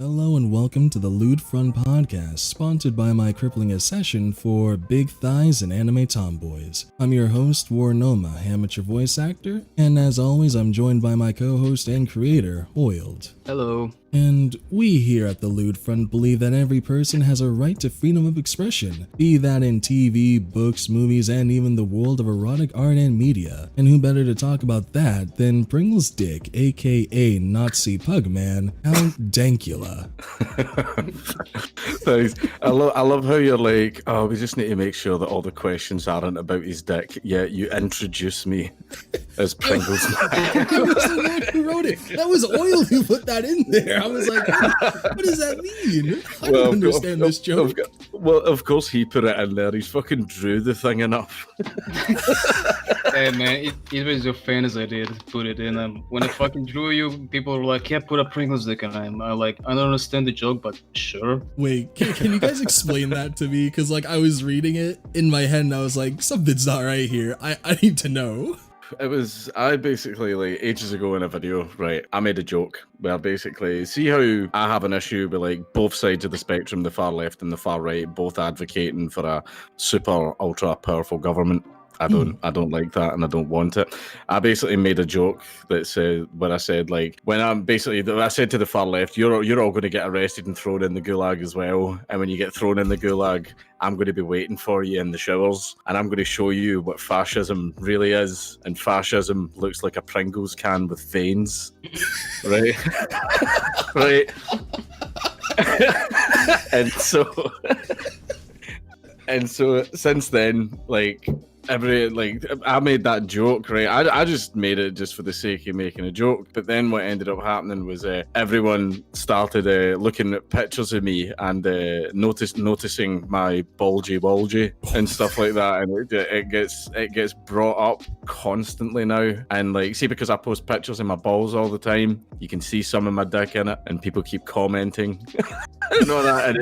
Hello and welcome to the Lewd Front podcast, sponsored by my crippling obsession for big thighs and anime tomboys. I'm your host, Warnoma, amateur voice actor, and as always I'm joined by my co-host and creator, Oiled. Hello. And we here at the Lewd Front believe that every person has a right to freedom of expression, be that in TV, books, movies, and even the world of erotic art and media. And who better to talk about that than Pringle's Dick, aka Nazi Pugman, Count Dankula. Thanks. I love how you're like, oh, we just need to make sure that all the questions aren't about his dick. Yeah, you introduce me as Pringle's. I was the one who wrote it. That was Oil who put that in there. I was like, what does that mean? I don't understand this joke. Well, of course he put it in there. He's fucking drew the thing enough. Hey man, it was your fans idea to put it in. When I fucking drew you, people were like, yeah, put a Pringles dick, and I'm like, I don't understand the joke, but sure. Wait, can you guys explain that to me? Because like I was reading it in my head and I was like, something's not right here. I need to know. I basically, like, ages ago in a video, right, I made a joke where basically, see how I have an issue with, like, both sides of the spectrum, the far left and the far right, both advocating for a super, ultra powerful government. I don't like that and I don't want it. I basically made a joke that said, where I said, like, I said to the far left, you're all going to get arrested and thrown in the gulag as well. And when you get thrown in the gulag, I'm going to be waiting for you in the showers and I'm going to show you what fascism really is. And fascism looks like a Pringles can with veins. Right? Right? And so since then, like, I made that joke, right? I just made it just for the sake of making a joke. But then what ended up happening was everyone started looking at pictures of me and noticing my bulgy and stuff like that. And it gets brought up constantly now. And like, see, because I post pictures of my balls all the time, you can see some of my dick in it, and people keep commenting. And all that,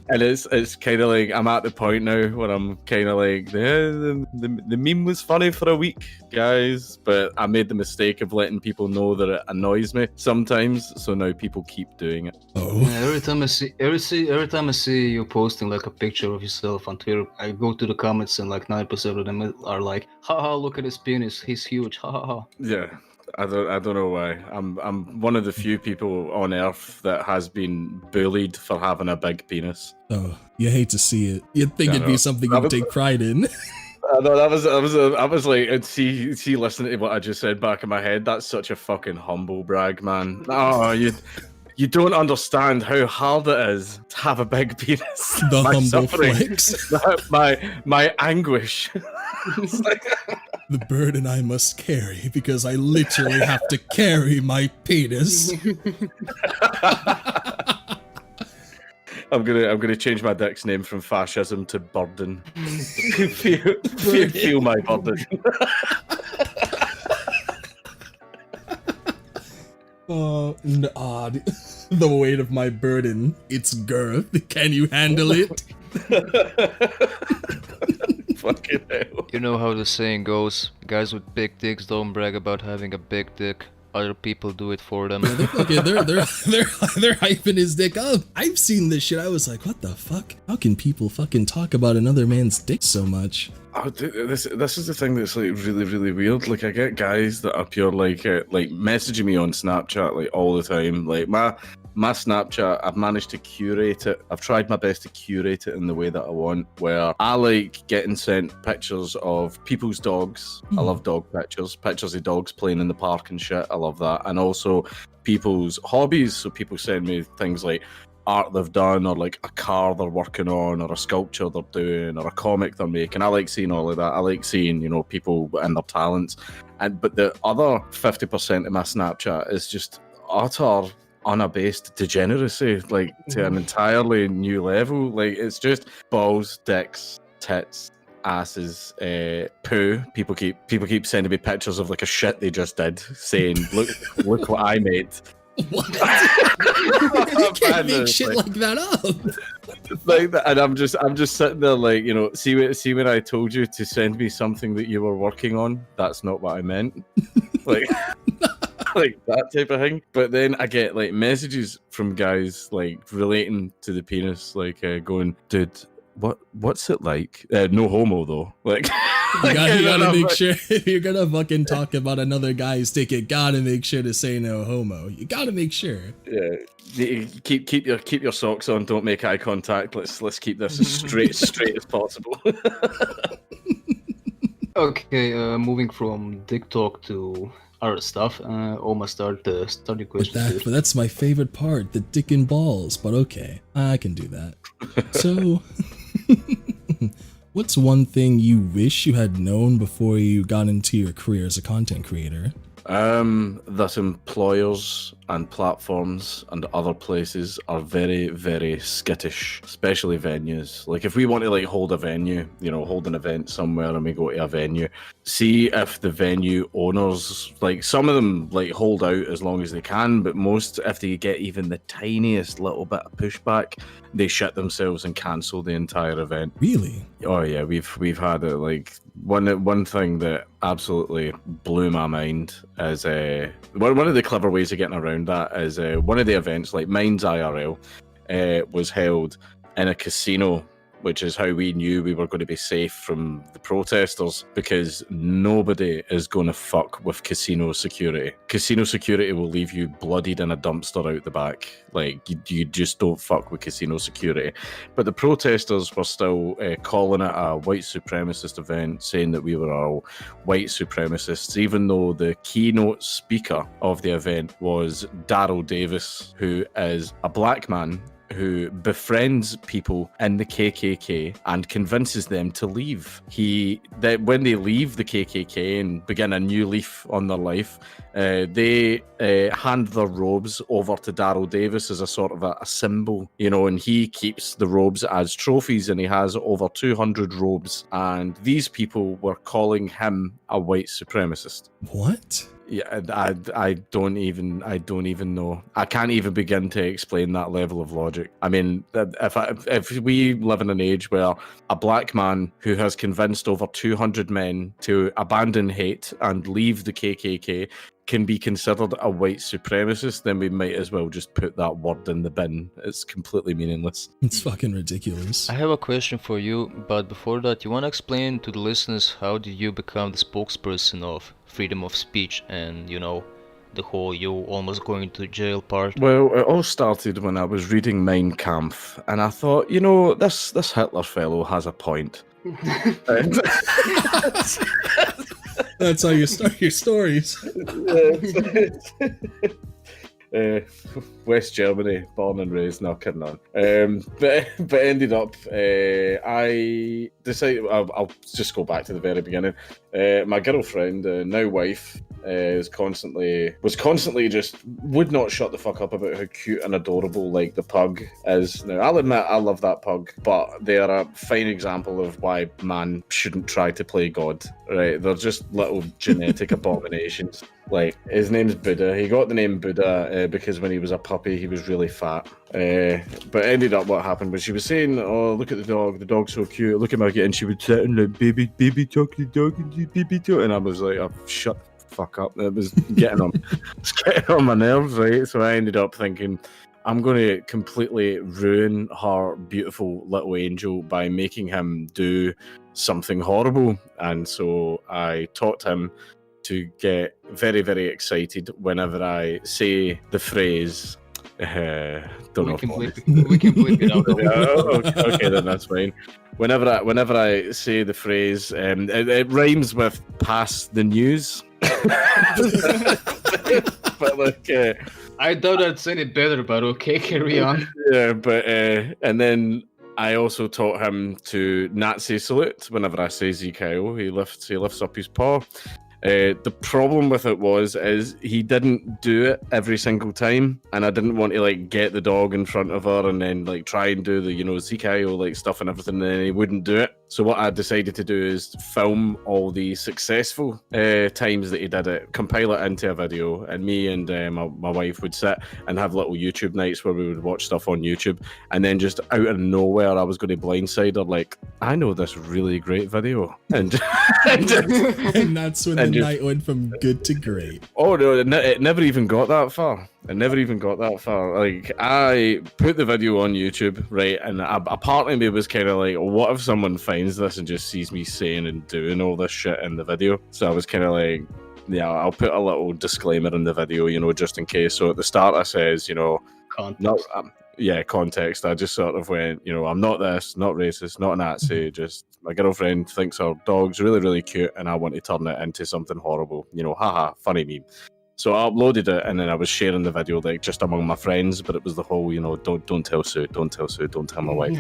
and it's kind of like I'm at the point now where I'm kind of like the meme was funny for a week, guys, but I made the mistake of letting people know that it annoys me sometimes, so now people keep doing it. Oh. Yeah, every time I see you posting like a picture of yourself on Twitter, I go to the comments and like 9% of them are like, haha, look at his penis, he's huge, ha ha ha. Yeah. I don't know why. I'm one of the few people on Earth that has been bullied for having a big penis. Oh, you hate to see it. You'd think it'd be something you would take pride in. I know I was like, and see, listening to what I just said back in my head. That's such a fucking humble brag, man. Oh, you don't understand how hard it is to have a big penis. The my humble suffering, flex. my anguish. It's like, the burden I must carry because I literally have to carry my penis. I'm gonna change my dick's name from fascism to burden. feel my burden. The weight of my burden, its girth. Can you handle it? Fucking hell. You know how the saying goes, guys with big dicks don't brag about having a big dick. Other people do it for them. Okay, they're hyping his dick up. I've seen this shit. I was like, what the fuck? How can people fucking talk about another man's dick so much? Oh, dude, this is the thing that's like really, really weird. Like, I get guys that appear like messaging me on Snapchat like all the time. Like my Snapchat, I've managed to curate it. I've tried my best to curate it in the way that I want, where I like getting sent pictures of people's dogs. I love dog pictures of dogs playing in the park and shit. I love that. And also people's hobbies. So people send me things like art they've done, or like a car they're working on, or a sculpture they're doing, or a comic they're making. I like seeing all of that. I like seeing, people and their talents. But the other 50% of my Snapchat is just utter unabased degeneracy, like to an entirely new level. Like, it's just balls, dicks, tits, asses, poo. People keep sending me pictures of like a shit they just did, saying, look what I made. What? You can't make shit like that up. Like that, and I'm just sitting there like, see when I told you to send me something that you were working on, that's not what I meant. Like like that type of thing. But then I get like messages from guys like relating to the penis, like going, dude, what's it like? No homo though. Like You gotta make sure if you're gonna fucking talk about another guy's dick, you gotta make sure to say no homo. You gotta make sure. Yeah, keep your socks on. Don't make eye contact. Let's keep this as straight as possible. Okay, moving from dick talk to other stuff. Almost start your question. But that's my favorite part, the dick and balls. But okay, I can do that. So, what's one thing you wish you had known before you got into your career as a content creator? That employers and platforms and other places are very, very skittish, especially venues. Like if we want to like hold a venue, hold an event somewhere and we go to a venue, see if the venue owners, like some of them like hold out as long as they can, but most, if they get even the tiniest little bit of pushback, they shit themselves and cancel the entire event. Really? Oh yeah, we've had it. Like one thing that absolutely blew my mind is one of the clever ways of getting around that is one of the events, like Minds IRL, was held in a casino, which is how we knew we were going to be safe from the protesters, because nobody is going to fuck with casino security. Casino security will leave you bloodied in a dumpster out the back. Like, you just don't fuck with casino security. But the protesters were still calling it a white supremacist event, saying that we were all white supremacists, even though the keynote speaker of the event was Daryl Davis, who is a black man who befriends people in the KKK and convinces them to leave. When they leave the KKK and begin a new leaf on their life, they hand their robes over to Daryl Davis as a sort of a symbol, and he keeps the robes as trophies, and he has over 200 robes. And these people were calling him a white supremacist. What? Yeah, I don't even know. I can't even begin to explain that level of logic. I mean, if we live in an age where a black man who has convinced over 200 men to abandon hate and leave the KKK can be considered a white supremacist, then we might as well just put that word in the bin. It's completely meaningless. It's fucking ridiculous. I have a question for you, but before that, you want to explain to the listeners how did you become the spokesperson of freedom of speech and, the whole you almost going to jail part? Well, it all started when I was reading Mein Kampf, and I thought, this Hitler fellow has a point. That's how you start your stories. West Germany, born and raised, not kidding on. But ended up, I decided, I'll just go back to the very beginning. My girlfriend, now wife, was constantly just would not shut the fuck up about how cute and adorable like the pug is. Now I'll admit I love that pug, but they are a fine example of why man shouldn't try to play God. Right? They're just little genetic abominations. Like, his name's Buddha. He got the name Buddha because when he was a puppy he was really fat. But ended up what happened was she was saying, "Oh, look at the dog's so cute. Look at Maggie," and she would sit and like, baby talk to the dog, and baby talk, and I was like, "Oh, shut the fuck up." It was getting on my nerves, right? So I ended up thinking, I'm going to completely ruin her beautiful little angel by making him do something horrible. And so I taught him to get very, very excited whenever I say the phrase. Don't know. We can bleep it out. Okay, then that's fine. Whenever I say the phrase, it rhymes with "pass the news." But like, I doubt that's any better, but okay, carry on. Yeah, but and then I also taught him to Nazi salute whenever I say ZKO. He lifts up his paw. The problem with it is he didn't do it every single time, and I didn't want to like get the dog in front of her and then like try and do the ZKO like stuff and everything, and then he wouldn't do it. So what I decided to do is film all the successful times that he did it, compile it into a video, and me and my wife would sit and have little YouTube nights where we would watch stuff on YouTube, and then just out of nowhere I was going to blindside her like, I know this really great video, and And that's when the night went from good to great. Oh no, it never even got that far. Like, I put the video on YouTube, right, and a part of me was kind of like, what if someone finds this and just sees me saying and doing all this shit in the video? So I was kind of like, yeah, I'll put a little disclaimer in the video, you know, just in case. So at the start I says, you know, Context. context. I just sort of went, you know, I'm not this, not racist, not a Nazi, just my girlfriend thinks her dog's really, really cute and I want to turn it into something horrible. You know, haha, funny meme. So I uploaded it and then I was sharing the video like just among my friends, but it was the whole, you know, don't tell Sue, don't tell my wife.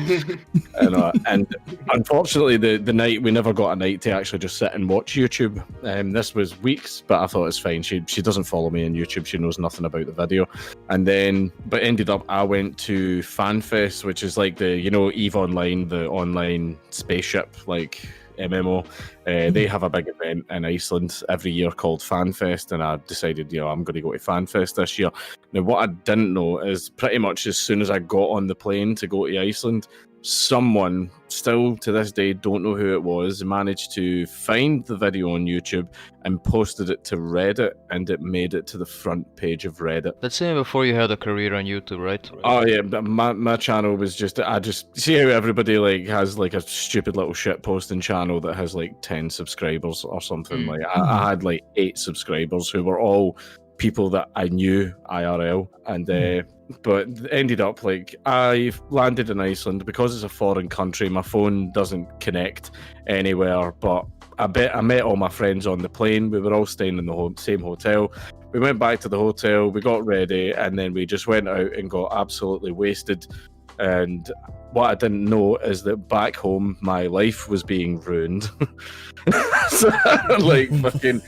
And unfortunately the night we never got a night to actually just sit and watch YouTube. This was weeks, but I thought it's fine. She doesn't follow me on YouTube. She knows nothing about the video. And then, but ended up I went to FanFest, which is like the, you know, EVE Online, the online spaceship like MMO. They have a big event in Iceland every year called FanFest, and I decided, you know, I'm going to go to FanFest this year. Now, what I didn't know is pretty much as soon as I got on the plane to go to Iceland, someone, still to this day, don't know who it was, managed to find the video on YouTube and posted it to Reddit, and it made it to the front page of Reddit. That's even before you had a career on YouTube, right? Oh yeah, but my channel was just, I just see how everybody like has like a stupid little shit posting channel that has like 10 subscribers or something. Like I had like 8 subscribers who were all people that I knew IRL, and but ended up like I landed in Iceland because it's a foreign country. My phone doesn't connect anywhere, but I met all my friends on the plane. We were all staying in the same hotel. We went back to the hotel, we got ready, and then we just went out and got absolutely wasted. And what I didn't know is that back home my life was being ruined. So, like fucking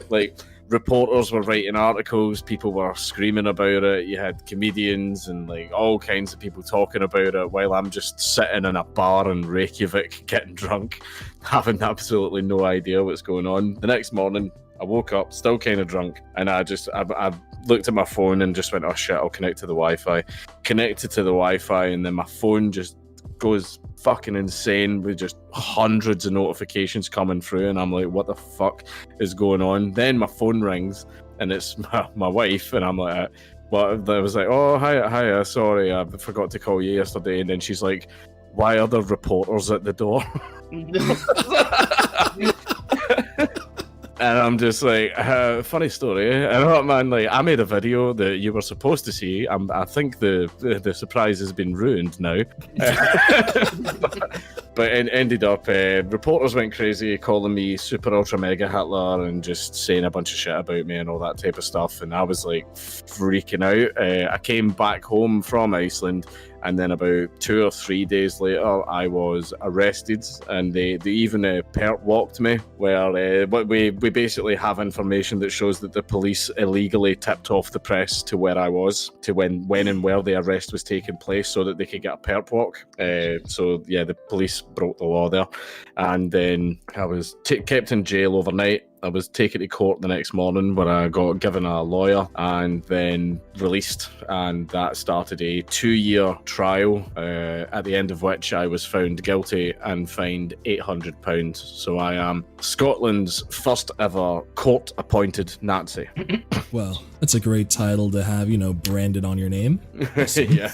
like reporters were writing articles, people were screaming about it, you had comedians and like all kinds of people talking about it, while I'm just sitting in a bar in Reykjavik getting drunk, having absolutely no idea what's going on. The next morning I woke up still kind of drunk, and I looked at my phone and just went, oh shit, I'll connect to the Wi-Fi. Connected to the Wi-Fi, and then my phone just goes fucking insane with just hundreds of notifications coming through, and I'm like, what the fuck is going on? Then my phone rings and it's my wife, and I'm like, well, I was like, oh hi, sorry, I forgot to call you yesterday. And then she's like, why are there reporters at the door? And I'm just like, funny story. And what, man, like, I made a video that you were supposed to see. I think the surprise has been ruined now. But it ended up, reporters went crazy, calling me super ultra mega Hitler and just saying a bunch of shit about me and all that type of stuff. And I was like freaking out. I came back home from Iceland, and then about 2 or 3 days later, I was arrested, and they even perp walked me, where we basically have information that shows that the police illegally tipped off the press to where I was, to when and where the arrest was taking place, so that they could get a perp walk. So yeah, the police broke the law there, and then I was kept in jail overnight. I was taken to court the next morning, where I got given a lawyer and then released, and that started a 2-year trial, at the end of which I was found guilty and fined £800. So I am Scotland's first ever court-appointed Nazi. Well, that's a great title to have, you know, branded on your name. Yeah.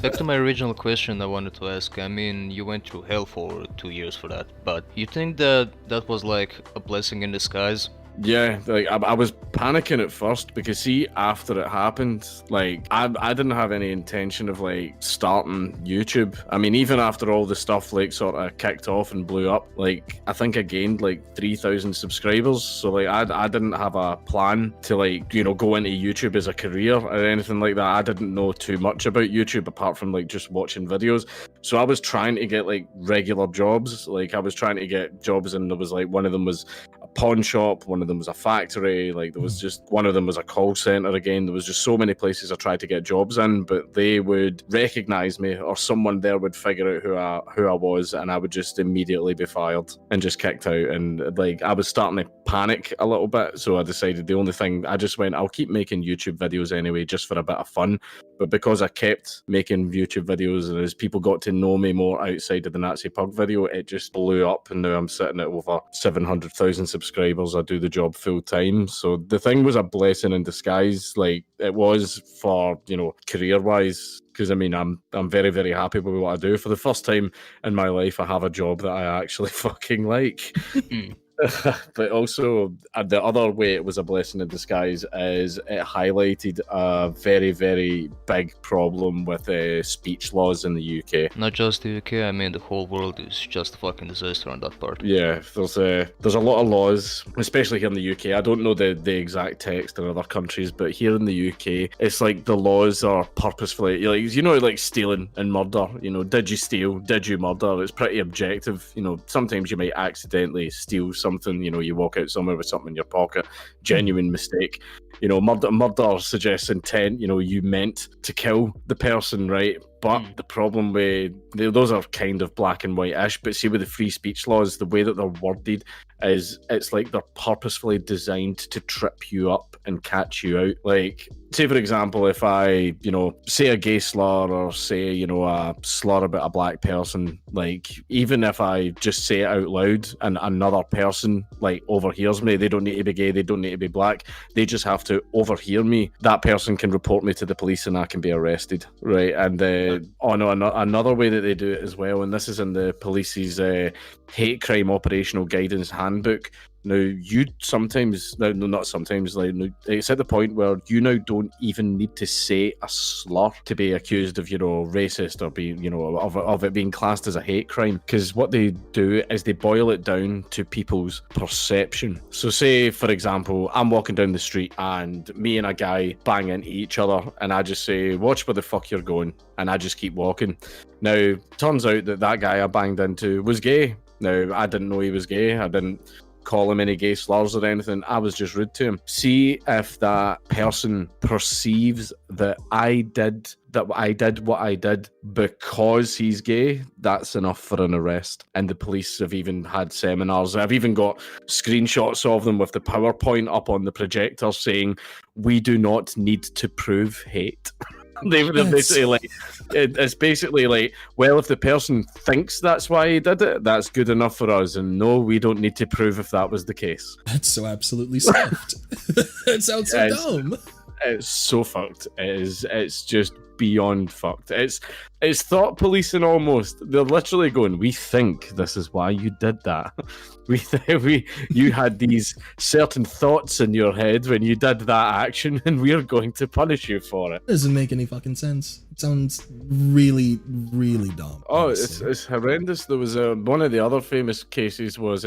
Back to my original question I wanted to ask. I mean, you went through hell for 2 years for that, but you think that was like a blessing in disguise? Yeah, like I was panicking at first, because see, after it happened, like I didn't have any intention of like starting YouTube. I mean, even after all the stuff like sort of kicked off and blew up, like I think I gained like 3,000 subscribers. So like I didn't have a plan to like, you know, go into YouTube as a career or anything like that. I didn't know too much about YouTube apart from like just watching videos. So I was trying to get like regular jobs. Like I was trying to get jobs, and there was like one of them was a pawn shop, one of them was a factory, like there was just, one of them was a call center again. There was just so many places I tried to get jobs in, but they would recognize me, or someone there would figure out who I was, and I would just immediately be fired and just kicked out. And like I was starting to panic a little bit, so I decided the only thing, I just went, I'll keep making YouTube videos anyway, just for a bit of fun. But because I kept making YouTube videos, and as people got to know me more outside of the Nazi Pug video, it just blew up, and now I'm sitting at over 700,000 subscribers. I do the job full time. So the thing was a blessing in disguise. Like it was for, you know, career wise, because I mean I'm very, very happy with what I do. For the first time in my life, I have a job that I actually fucking like. But also the other way it was a blessing in disguise is it highlighted a very, very big problem with speech laws in the UK. Not just the UK, I mean the whole world is just a fucking disaster on that part. Yeah, there's a lot of laws, especially here in the UK. I don't know the exact text in other countries, but here in the UK, it's like the laws are purposefully, like, you know, like stealing and murder. You know, did you steal? Did you murder? It's pretty objective. You know, sometimes you might accidentally steal something. You know, you walk out somewhere with something in your pocket, genuine mistake. You know, murder suggests intent. You know, you meant to kill the person, right? But the problem with those are kind of black and white-ish. But see, with the free speech laws, the way that they're worded is it's like they're purposefully designed to trip you up and catch you out. Like, say for example, if I, you know, say a gay slur, or say, you know, a slur about a black person, like even if I just say it out loud and another person like overhears me, they don't need to be gay, they don't need to be black, they just have to overhear me. That person can report me to the police and I can be arrested, right? And another way that they do it as well, and this is in the police's hate crime operational guidance handbook. Now, you sometimes, no, not sometimes, like, it's at the point where you now don't even need to say a slur to be accused of, you know, racist, or being, you know, of it being classed as a hate crime. Because what they do is they boil it down to people's perception. So say, for example, I'm walking down the street and me and a guy bang into each other, and I just say, watch where the fuck you're going, and I just keep walking. Now, turns out that guy I banged into was gay. Now, I didn't know he was gay. I didn't call him any gay slurs or anything. I was just rude to him. See if that person perceives that I did what I did because he's gay, that's enough for an arrest. And the police have even had seminars. I've even got screenshots of them with the PowerPoint up on the projector saying, we do not need to prove hate. They're basically like, it's basically like, well, if the person thinks that's why he did it, that's good enough for us. And no, we don't need to prove if that was the case. That's so absolutely stuffed. That sounds so dumb. It's so fucked. It's just beyond fucked. It's thought policing almost. They're literally going, we think this is why you did that. You had these certain thoughts in your head when you did that action, and we're going to punish you for it. Doesn't make any fucking sense. It sounds really, really dumb. Oh, it's horrendous. There was one of the other famous cases was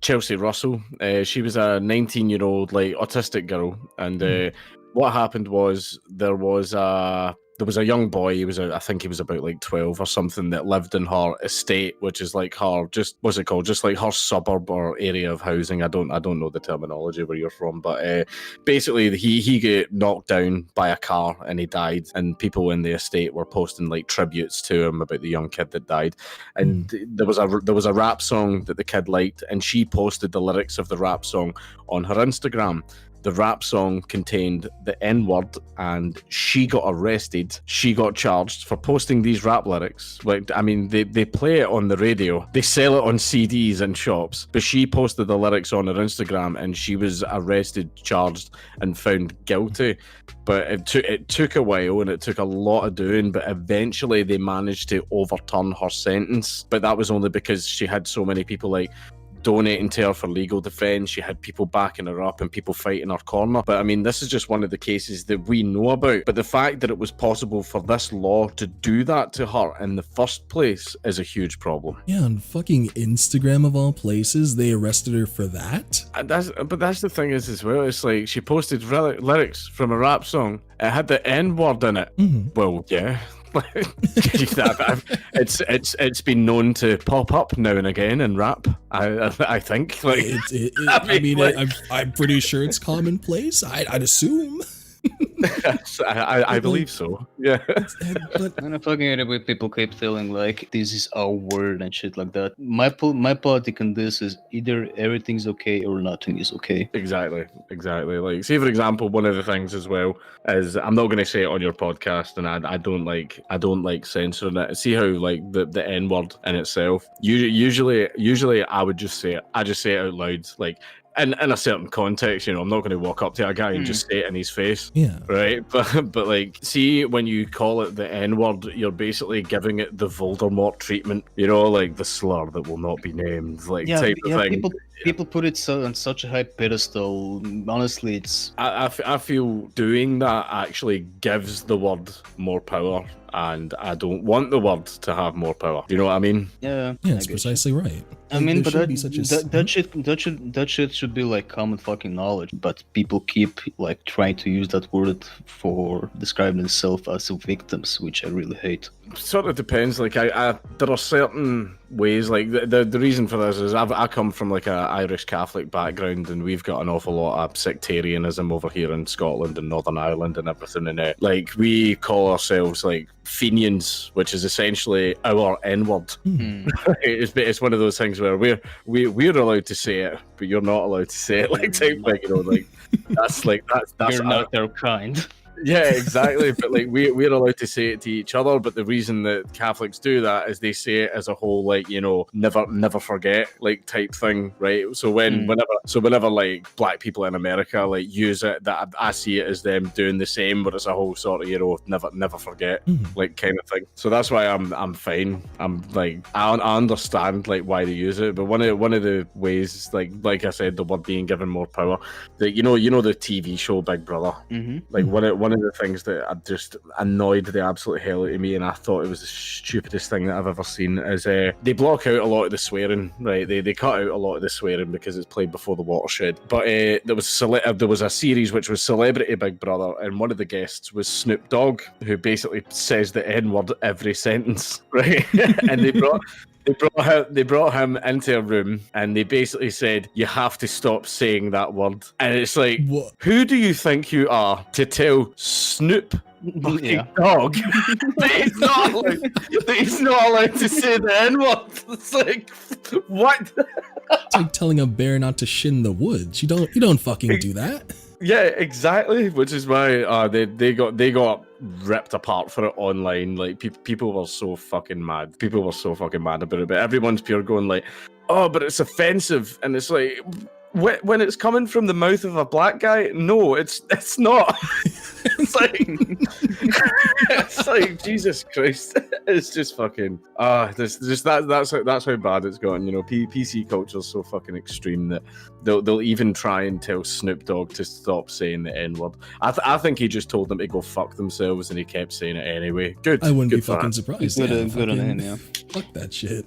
Chelsea Russell. She was a 19-year-old like autistic girl, and what happened was there was a young boy. I think he was about like 12 or something, that lived in her estate, which is like her, just what's it called? Just like her suburb or area of housing. I don't know the terminology where you're from, but basically he got knocked down by a car and he died. And people in the estate were posting like tributes to him about the young kid that died. And there was a rap song that the kid liked, and she posted the lyrics of the rap song on her Instagram. The rap song contained the N-word, and she got arrested. She got charged for posting these rap lyrics. Like, I mean, they play it on the radio. They sell it on CDs in shops. But she posted the lyrics on her Instagram, and she was arrested, charged, and found guilty. But it took a while, and it took a lot of doing, but eventually they managed to overturn her sentence. But that was only because she had so many people like donating to her for legal defense. She had people backing her up and people fighting her corner. But I mean, this is just one of the cases that we know about. But the fact that it was possible for this law to do that to her in the first place is a huge problem. Yeah, on fucking Instagram of all places, they arrested her for that? But that's the thing is as well, it's like she posted lyrics from a rap song. It had the N-word in it. Mm-hmm. Well, yeah, It's been known to pop up now and again in rap. I think. Like, I'm pretty sure it's commonplace. I'd assume. I believe so. Yeah. But And I fucking hate it when people keep telling like this is our word and shit like that. My politic on this is either everything's okay or nothing is okay. Exactly. Like, see, for example, one of the things as well is I'm not going to say it on your podcast, and I don't like censoring it. See how like the N word in itself. Usually I would just say it. I just say it out loud, like. In a certain context, you know, I'm not going to walk up to a guy and just say it in his face. Yeah. Right? But like, see, when you call it the N-word, you're basically giving it the Voldemort treatment, you know, like the slur that will not be named, like type of thing. People put it on such a high pedestal. Honestly, it's... I feel doing that actually gives the word more power, and I don't want the word to have more power. You know what I mean? Yeah, that's precisely right. I mean, There but should be such a- that shit should be like common fucking knowledge. But people keep like trying to use that word for describing themselves as victims, which I really hate. Sort of depends. Like, I there are certain ways. Like the reason for this is I come from like a Irish Catholic background, and we've got an awful lot of sectarianism over here in Scotland and Northern Ireland and everything. And like we call ourselves like Fenians, which is essentially our N-word. It's one of those things where we're allowed to say it, but you're not allowed to say it. Like type thing, you know, like that's You're not their kind. Yeah, exactly. But like we're allowed to say it to each other. But the reason that Catholics do that is they say it as a whole, like, you know, never forget, like type thing, right? So whenever like black people in America like use it, that I see it as them doing the same, but it's a whole sort of, you know, never forget, like kind of thing. So that's why I'm fine. I'm like I understand like why they use it, but one of the ways, like I said, the word being given more power. That you know the TV show Big Brother, like one of the things that just annoyed the absolute hell out of me, and I thought it was the stupidest thing that I've ever seen, is they block out a lot of the swearing, right? They cut out a lot of the swearing because it's played before the watershed. But there was a series which was Celebrity Big Brother, and one of the guests was Snoop Dogg, who basically says the N-word every sentence, right? And they brought him into a room, and they basically said, you have to stop saying that word. And it's like, What? Who do you think you are to tell Snoop fucking Dogg that he's not allowed to say the N-word? It's like, what? It's like telling a bear not to shin the woods. You don't fucking do that. Yeah, exactly. Which is why they got ripped apart for it online. Like people were so fucking mad. People were so fucking mad about it. But everyone's pure going like, oh, but it's offensive, and it's like, when it's coming from the mouth of a black guy, no, it's not. It's like Jesus Christ. It's just fucking that's how bad it's gotten. You know, PC culture is so fucking extreme that they'll even try and tell Snoop Dogg to stop saying the N-word. I think he just told them to go fuck themselves, and he kept saying it anyway. Good. I wouldn't good be for fucking him. surprised. Good on him, yeah. Fuck that shit.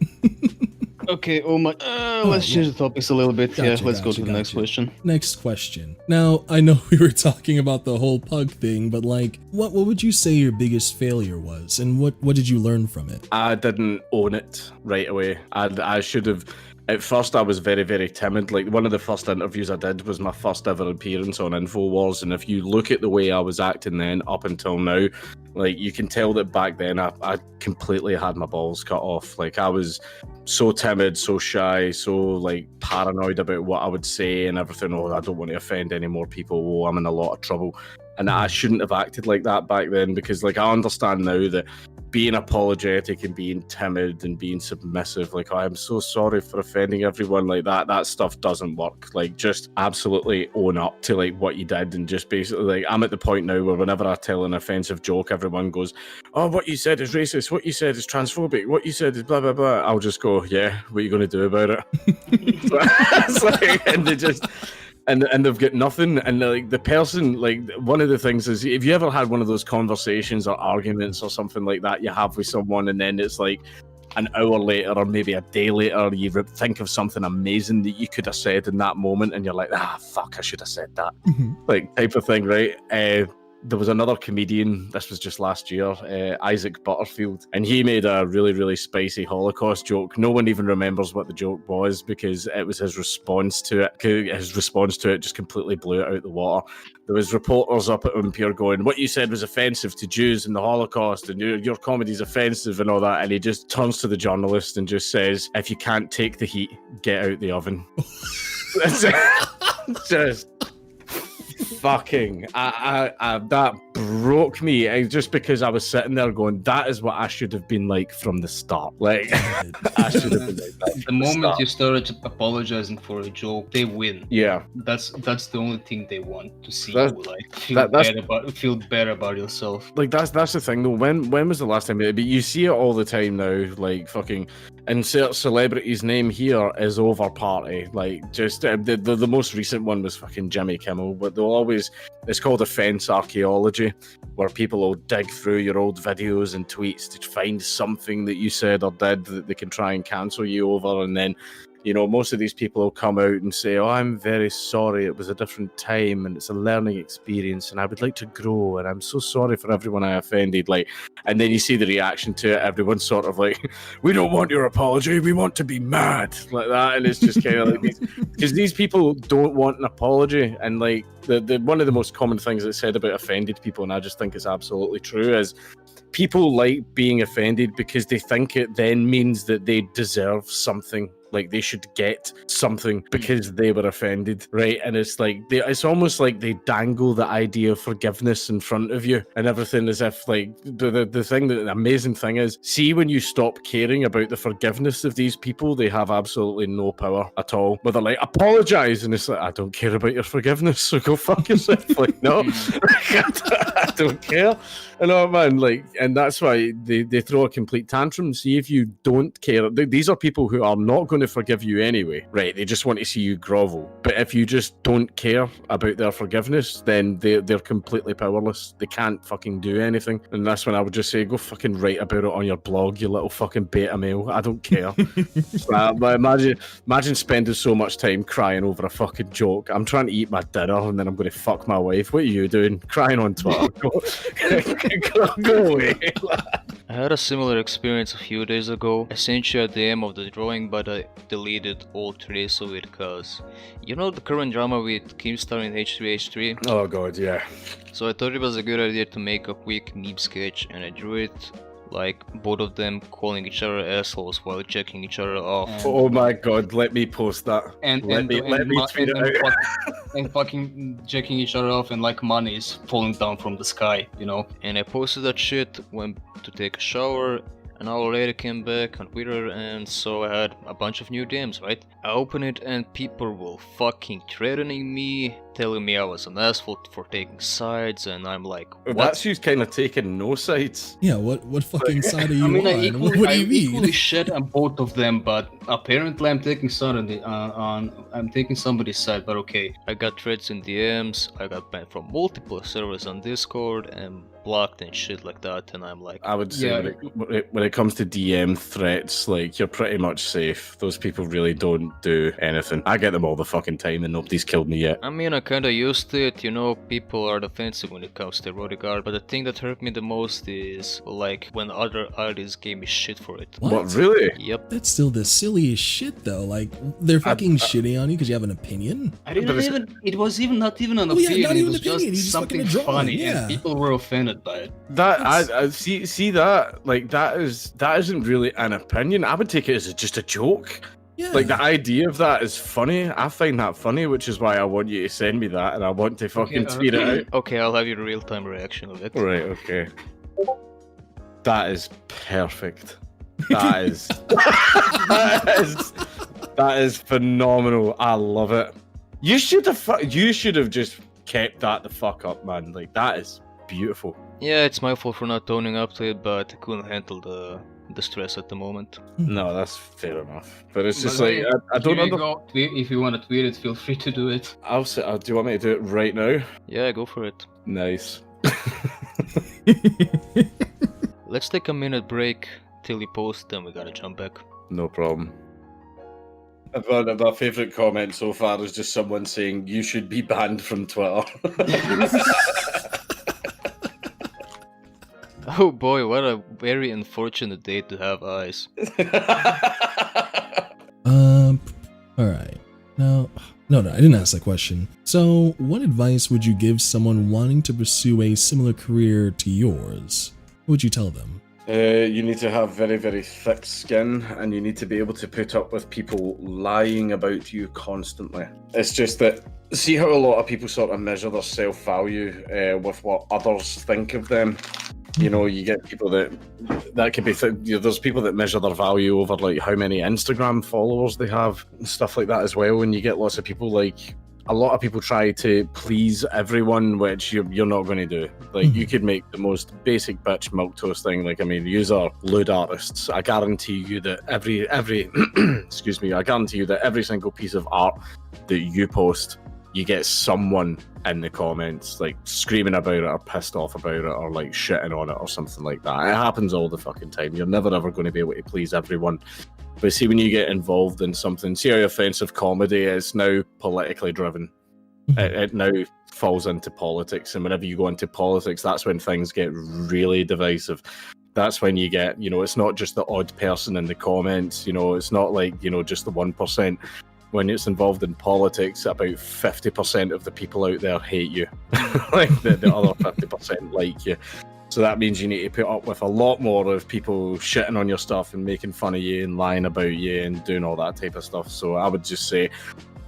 Okay, let's change the topics a little bit. Let's go to the next question. Next question. Now, I know we were talking about the whole pug thing, but like, what would you say your biggest failure was, and what did you learn from it? I didn't own it right away. I should have. At first, I was very, very timid. Like, one of the first interviews I did was my first ever appearance on InfoWars, and if you look at the way I was acting then up until now, like, you can tell that back then I completely had my balls cut off. Like, I was so timid, so shy, so, like, paranoid about what I would say and everything. Oh, I don't want to offend any more people. Oh, I'm in a lot of trouble. And I shouldn't have acted like that back then, because, like, I understand now that being apologetic and being timid and being submissive, like, oh, I'm so sorry for offending everyone, like that stuff doesn't work. Like, just absolutely own up to like what you did, and just basically, like, I'm at the point now where whenever I tell an offensive joke, everyone goes, oh, what you said is racist, what you said is transphobic, what you said is blah blah blah. I'll just go, yeah, what are you going to do about it? It's like, and they just and they've got nothing. And like the person, like, one of the things is, if you ever had one of those conversations or arguments or something like that you have with someone, and then it's like an hour later or maybe a day later, you think of something amazing that you could have said in that moment, and you're like, fuck, I should have said that, like, type of thing, right? there was another comedian, this was just last year, Isaac Butterfield, and he made a really, really spicy Holocaust joke. No one even remembers what the joke was because it was his response to it. His response to it just completely blew it out the water. There was reporters up at Impure going, what you said was offensive to Jews in the Holocaust, and your comedy's offensive and all that. And he just turns to the journalist and just says, if you can't take the heat, get out the oven. Just fucking, that broke me just because I was sitting there going, that is what I should have been like from the start. Like, I should have been like that. The moment you started apologizing for a joke, they win. Yeah, That's the only thing they want to see. That's- You, like feel better about yourself. like that's the thing though. When was the last time? But you see it all the time now. Like fucking insert celebrity's name here is over party. Like just the most recent one was fucking Jimmy Kimmel. But they'll always, it's called offense archaeology, where people will dig through your old videos and tweets to find something that you said or did that they can try and cancel you over, and then, you know, most of these people will come out and say, oh, I'm very sorry, it was a different time and it's a learning experience and I would like to grow and I'm so sorry for everyone I offended. Like, and then you see the reaction to it, everyone's sort of like, we don't want your apology, we want to be mad, like that. And it's just kind of like, because these people don't want an apology. And like, the one of the most common things that's said about offended people, and I just think it's absolutely true, is people like being offended because they think it then means that they deserve something. Like they should get something because they were offended, right? And it's like it's almost like they dangle the idea of forgiveness in front of you and everything, as if like the amazing thing is, see, when you stop caring about the forgiveness of these people, they have absolutely no power at all. But they're like, apologize, and it's like, I don't care about your forgiveness, so go fuck yourself. Like, no, I don't care. You know, man, like, and that's why they throw a complete tantrum. See, if you don't care, these are people who are not going to forgive you anyway, right? They just want to see you grovel. But if you just don't care about their forgiveness, then they're completely powerless. They can't fucking do anything. And that's when I would just say, go fucking write about it on your blog, you little fucking beta male. I don't care. But imagine spending so much time crying over a fucking joke. I'm trying to eat my dinner and then I'm going to fuck my wife. What are you doing? Crying on Twitter. Go away. I had a similar experience a few days ago. I sent you a DM of the drawing, but I deleted all trace of it because, you know, the current drama with Keemstar in H3H3? Oh god, yeah. So I thought it was a good idea to make a quick meme sketch, and I drew it like both of them calling each other assholes while checking each other off. Oh my god, let me post that. Let me tweet it out. And fucking checking each other off, and like money is falling down from the sky, you know. And I posted that shit, went to take a shower. An hour later came back on Twitter, and so I had a bunch of new DMs, right? I open it and people were fucking threatening me, telling me I was an asshole for taking sides, and I'm like, what? That's you kind of taking no sides. Yeah, what fucking side are you I mean, on? What do you mean? equally shit on both of them, but apparently I'm taking I'm taking somebody's side, but okay. I got threats in DMs, I got banned from multiple servers on Discord, and blocked and shit like that, and I'm like, I would say Yeah. when it comes to DM threats, like, you're pretty much safe. Those people really don't do anything. I get them all the fucking time and nobody's killed me yet. I mean, I kinda used to it, you know, people are defensive when it comes to erotic art, but the thing that hurt me the most is, like, when other artists gave me shit for it. What, really? Yep. That's still the silliest shit, though. Like, they're fucking shitting on you because you have an opinion. I didn't But even. It was even not even an Oh, yeah, opinion. not It even was opinion, just he's just something fucking a drawing, funny, yeah. and people were offended by it. That I see that, like, that isn't really an opinion. I would take it as just a joke. Yeah. Like, the idea of that is funny. I find that funny, which is why I want you to send me that, and I want to fucking tweet it out. Okay, I'll have your real-time reaction of it. Right, okay. That is perfect. That is that is phenomenal. I love it. You should have just kept that the fuck up, man. Like, that is beautiful. Yeah, it's my fault for not owning up to it, but I couldn't handle the stress at the moment. No, that's fair enough. But it's just But like, hey, I don't here you know. go. If you want to tweet it, feel free to do it. I'll say, do you want me to do it right now? Yeah, go for it. Nice. Let's take a minute break till you post, then we gotta jump back. No problem. My favourite comment so far is just someone saying, you should be banned from Twitter. Oh boy, what a very unfortunate day to have eyes. Alright. No, I didn't ask that question. So, what advice would you give someone wanting to pursue a similar career to yours? What would you tell them? You need to have very, very thick skin, and you need to be able to put up with people lying about you constantly. It's just that, see how a lot of people sort of measure their self-value with what others think of them? You know, you get people that could be, there's people that measure their value over like how many Instagram followers they have and stuff like that as well. And you get lots of people a lot of people try to please everyone, which you're not going to do. Like, you could make the most basic bitch milquetoast thing. Like, I mean, yous are lewd artists. I guarantee you that every excuse me, I guarantee you that every single piece of art that you post, you get someone in the comments like screaming about it or pissed off about it or like shitting on it or something like that. It happens all the fucking time. You're never ever going to be able to please everyone. But see, when you get involved in something, see how offensive comedy is now politically driven. It now falls into politics, and whenever you go into politics, that's when things get really divisive. That's when you get, you know, it's not just the odd person in the comments, you know, it's not like, you know, just the 1%. When it's involved in politics, about 50% of the people out there hate you. Like the other 50% like you. So that means you need to put up with a lot more of people shitting on your stuff and making fun of you and lying about you and doing all that type of stuff. So I would just say,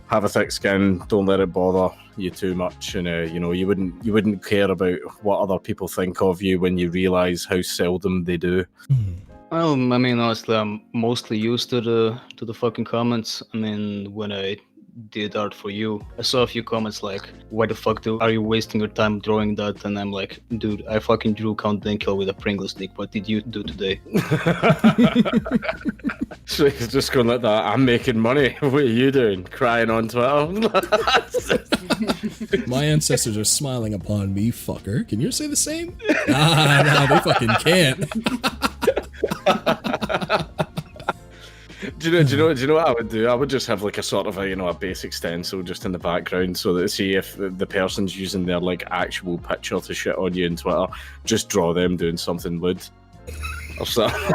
have a thick skin, don't let it bother you too much, and you know, you wouldn't care about what other people think of you when you realise how seldom they do. Well, I mean, honestly, I'm mostly used to the fucking comments. I mean, when I did art for you, I saw a few comments like, why the fuck are you wasting your time drawing that? And I'm like, dude, I fucking drew Count Dankula with a Pringles stick. What did you do today? So he's just going like that, I'm making money. What are you doing? Crying on Twitter? My ancestors are smiling upon me, fucker. Can you say the same? Nah, they fucking can't. Do you know what I would do? I would just have like a sort of a basic stencil just in the background, so that, see, if the person's using their like actual picture to shit on you on Twitter, just draw them doing something lewd or something.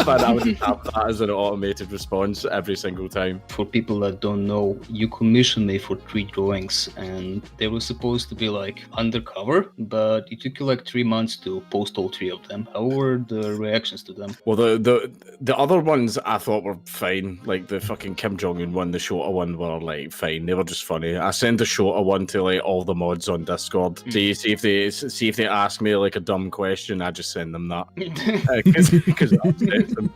But I would have that as an automated response every single time. For people that don't know, you commissioned me for 3 drawings, and they were supposed to be like undercover, but it took you like 3 months to post all 3 of them. How were the reactions to them? Well, the other ones I thought were fine. Like the fucking Kim Jong-un one, the shorter one, were like fine. They were just funny. I send the shorter one to like all the mods on Discord. See if they ask me like a dumb question, I just send them that. Because it upsets them.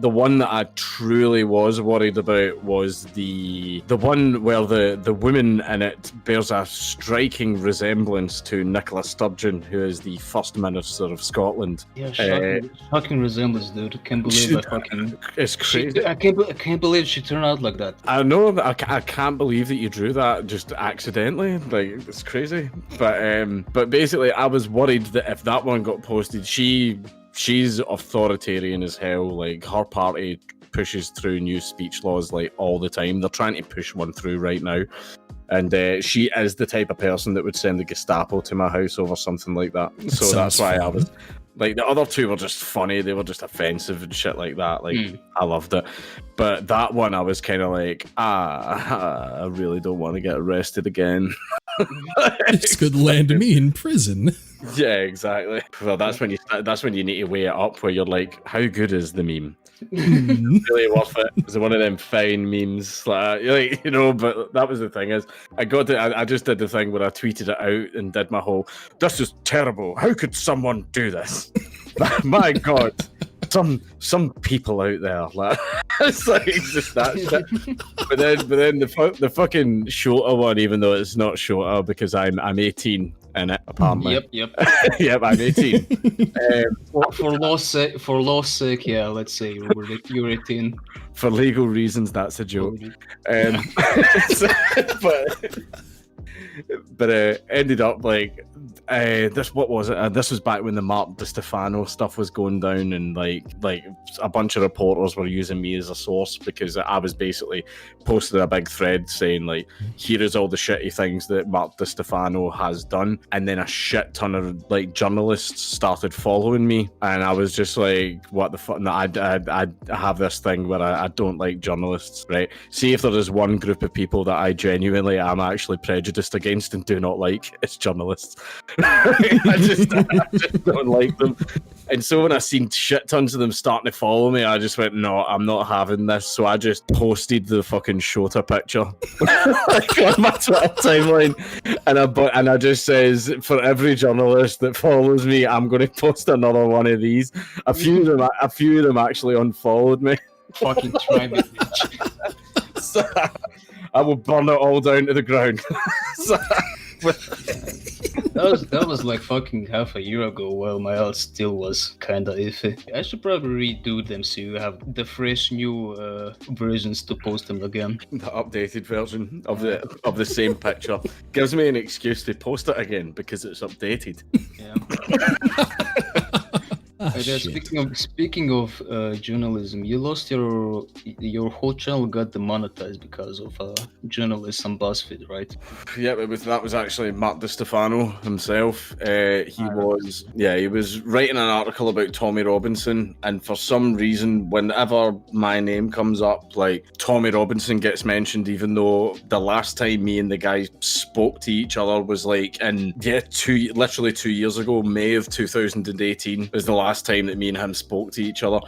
The one that I truly was worried about was the one where the woman in it bears a striking resemblance to Nicola Sturgeon, who is the First Minister of Scotland. Yeah, shocking resemblance, dude. I can't believe it's crazy. I can't believe she turned out like that. I know, I can't believe that you drew that just accidentally. Like, it's crazy. But basically, I was worried that if that one got posted, she's authoritarian as hell. Like, her party pushes through new speech laws like all the time. They're trying to push one through right now. And she is the type of person that would send the Gestapo to my house over something like that. So that's why I was like, the other 2 were just funny. They were just offensive and shit like that. Like, I loved it. But that one, I was kind of like, I really don't want to get arrested again. This could land me in prison. Yeah, exactly. Well, that's when you need to weigh it up, where you're like, how good is the meme? Really worth it? Is it one of them fine memes? Like, you know, but that was the thing, is I just did the thing where I tweeted it out and did my whole, this is terrible. How could someone do this? My God. Some people out there, like, it's like just that shit. But then the fucking shorter one, even though it's not shorter because I'm 18 in it, apparently. Yep. Yep, I'm 18. For law's sake, yeah, let's say you're 18. For legal reasons, that's a joke. But ended up like, this what was it? This was back when the Mark DiStefano stuff was going down, and like a bunch of reporters were using me as a source because I was basically posted a big thread saying like, here is all the shitty things that Mark DiStefano has done, and then a shit ton of like journalists started following me, and I was just like, what the fuck? No, I have this thing where I don't like journalists, right? See if there is one group of people that I genuinely am actually prejudiced against and do not like, it's journalists. I just don't like them. And so when I seen shit tons of them starting to follow me, I just went, no, I'm not having this. So I just posted the fucking Shota picture like on my Twitter timeline, and I just says, for every journalist that follows me, I'm going to post another one of these. A few of them actually unfollowed me. Fucking try me, bitch. So I will burn it all down to the ground. So, that was like fucking half a year ago, while my art still was kinda iffy. I should probably redo them so you have the fresh new versions to post them again. the updated version of the same picture gives me an excuse to post it again because it's updated. Yeah. Shit. Speaking of journalism, you lost your whole channel got demonetized because of journalists on BuzzFeed, right? Yeah, that was actually Mark DiStefano himself. He was writing an article about Tommy Robinson, and for some reason, whenever my name comes up, like Tommy Robinson gets mentioned, even though the last time me and the guy spoke to each other was like literally 2 years ago, May of 2018 was the last time that me and him spoke to each other.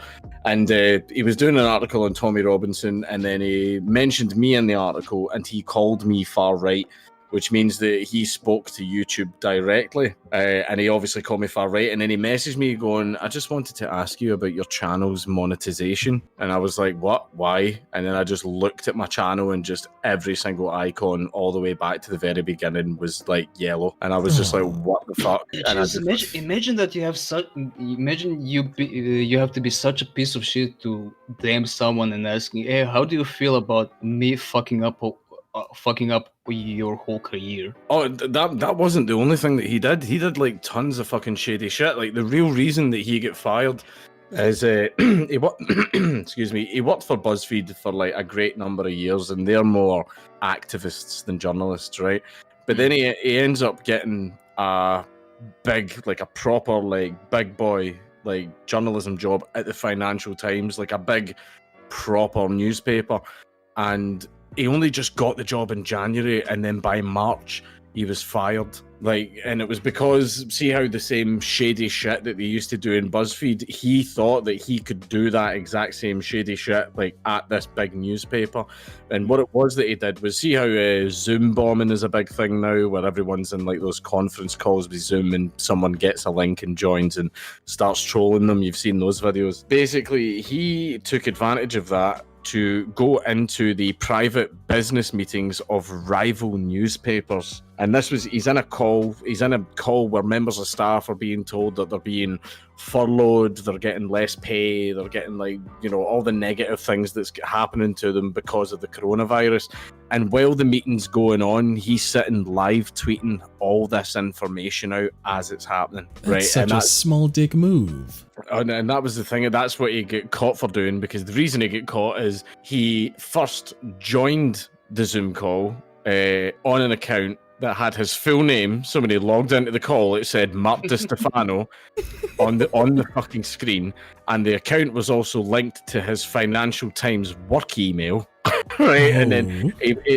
And he was doing an article on Tommy Robinson, and then he mentioned me in the article, and he called me far right, which means that he spoke to YouTube directly, and he obviously called me far right, and then he messaged me going, I just wanted to ask you about your channel's monetization. And I was like, what? Why? And then I just looked at my channel, and just every single icon all the way back to the very beginning was like yellow, and I was just like, what the fuck? And Imagine that you have you have to be such a piece of shit to DM someone and asking, hey, how do you feel about me fucking up your whole career? Oh, that wasn't the only thing that he did. He did like tons of fucking shady shit. Like the real reason that he got fired is he worked for BuzzFeed for like a great number of years, and they're more activists than journalists, right? But then he ends up getting a proper like big boy like journalism job at the Financial Times, like a big proper newspaper, and he only just got the job in January, and then by March he was fired. And it was because, see how the same shady shit that they used to do in BuzzFeed, he thought that he could do that exact same shady shit like at this big newspaper. And what it was that he did was, see how Zoom bombing is a big thing now, where everyone's in like those conference calls with Zoom, and someone gets a link and joins and starts trolling them. You've seen those videos. Basically, he took advantage of that to go into the private business meetings of rival newspapers. And he's in a call where members of staff are being told that they're being furloughed, they're getting less pay, they're getting all the negative things that's happening to them because of the coronavirus. And while the meeting's going on, he's sitting live tweeting all this information out as it's happening. That's such a small dick move. And that was the thing, that's what he got caught for doing, because the reason he got caught is he first joined the Zoom call on an account that had his full name. So when he logged into the call, it said Mark DiStefano on the fucking screen, and the account was also linked to his Financial Times work email. Right, and then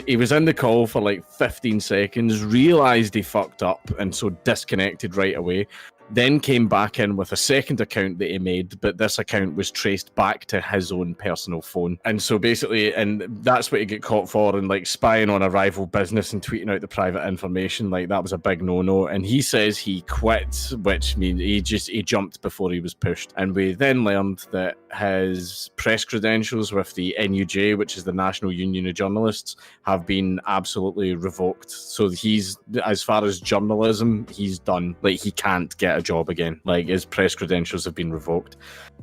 he was in the call for like 15 seconds, realized he fucked up, and so disconnected right away. Then came back in with a second account that he made, but this account was traced back to his own personal phone. And so basically, and that's what he got caught for, and like spying on a rival business and tweeting out the private information. Like that was a big no-no. And he says he quit, which means he jumped before he was pushed. And we then learned that his press credentials with the NUJ, which is the National Union of Journalists, have been absolutely revoked. So he's, as far as journalism, he's done. Like he can't get a job again. Like his press credentials have been revoked.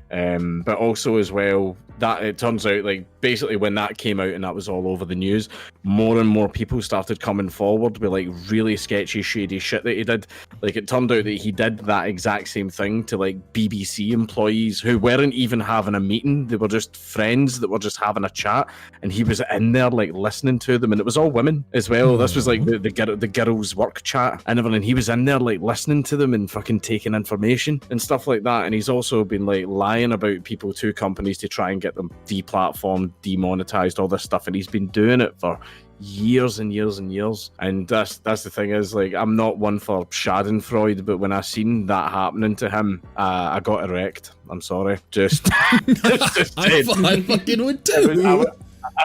But also as well, that it turns out like basically when that came out and that was all over the news, more and more people started coming forward with like really sketchy, shady shit that he did. Like it turned out that he did that exact same thing to like BBC employees who weren't even having a meeting. They were just friends that were just having a chat, and he was in there like listening to them, and it was all women as well. This was like the girls' work chat and everything. He was in there like listening to them and fucking taking information and stuff like that. And he's also been like lying about people to companies to try and get them deplatformed, demonetized, all this stuff, and he's been doing it for years and years and years. And that's the thing is, like, I'm not one for schadenfreude, but when I seen that happening to him, I got erect. I'm sorry, just I fucking would too.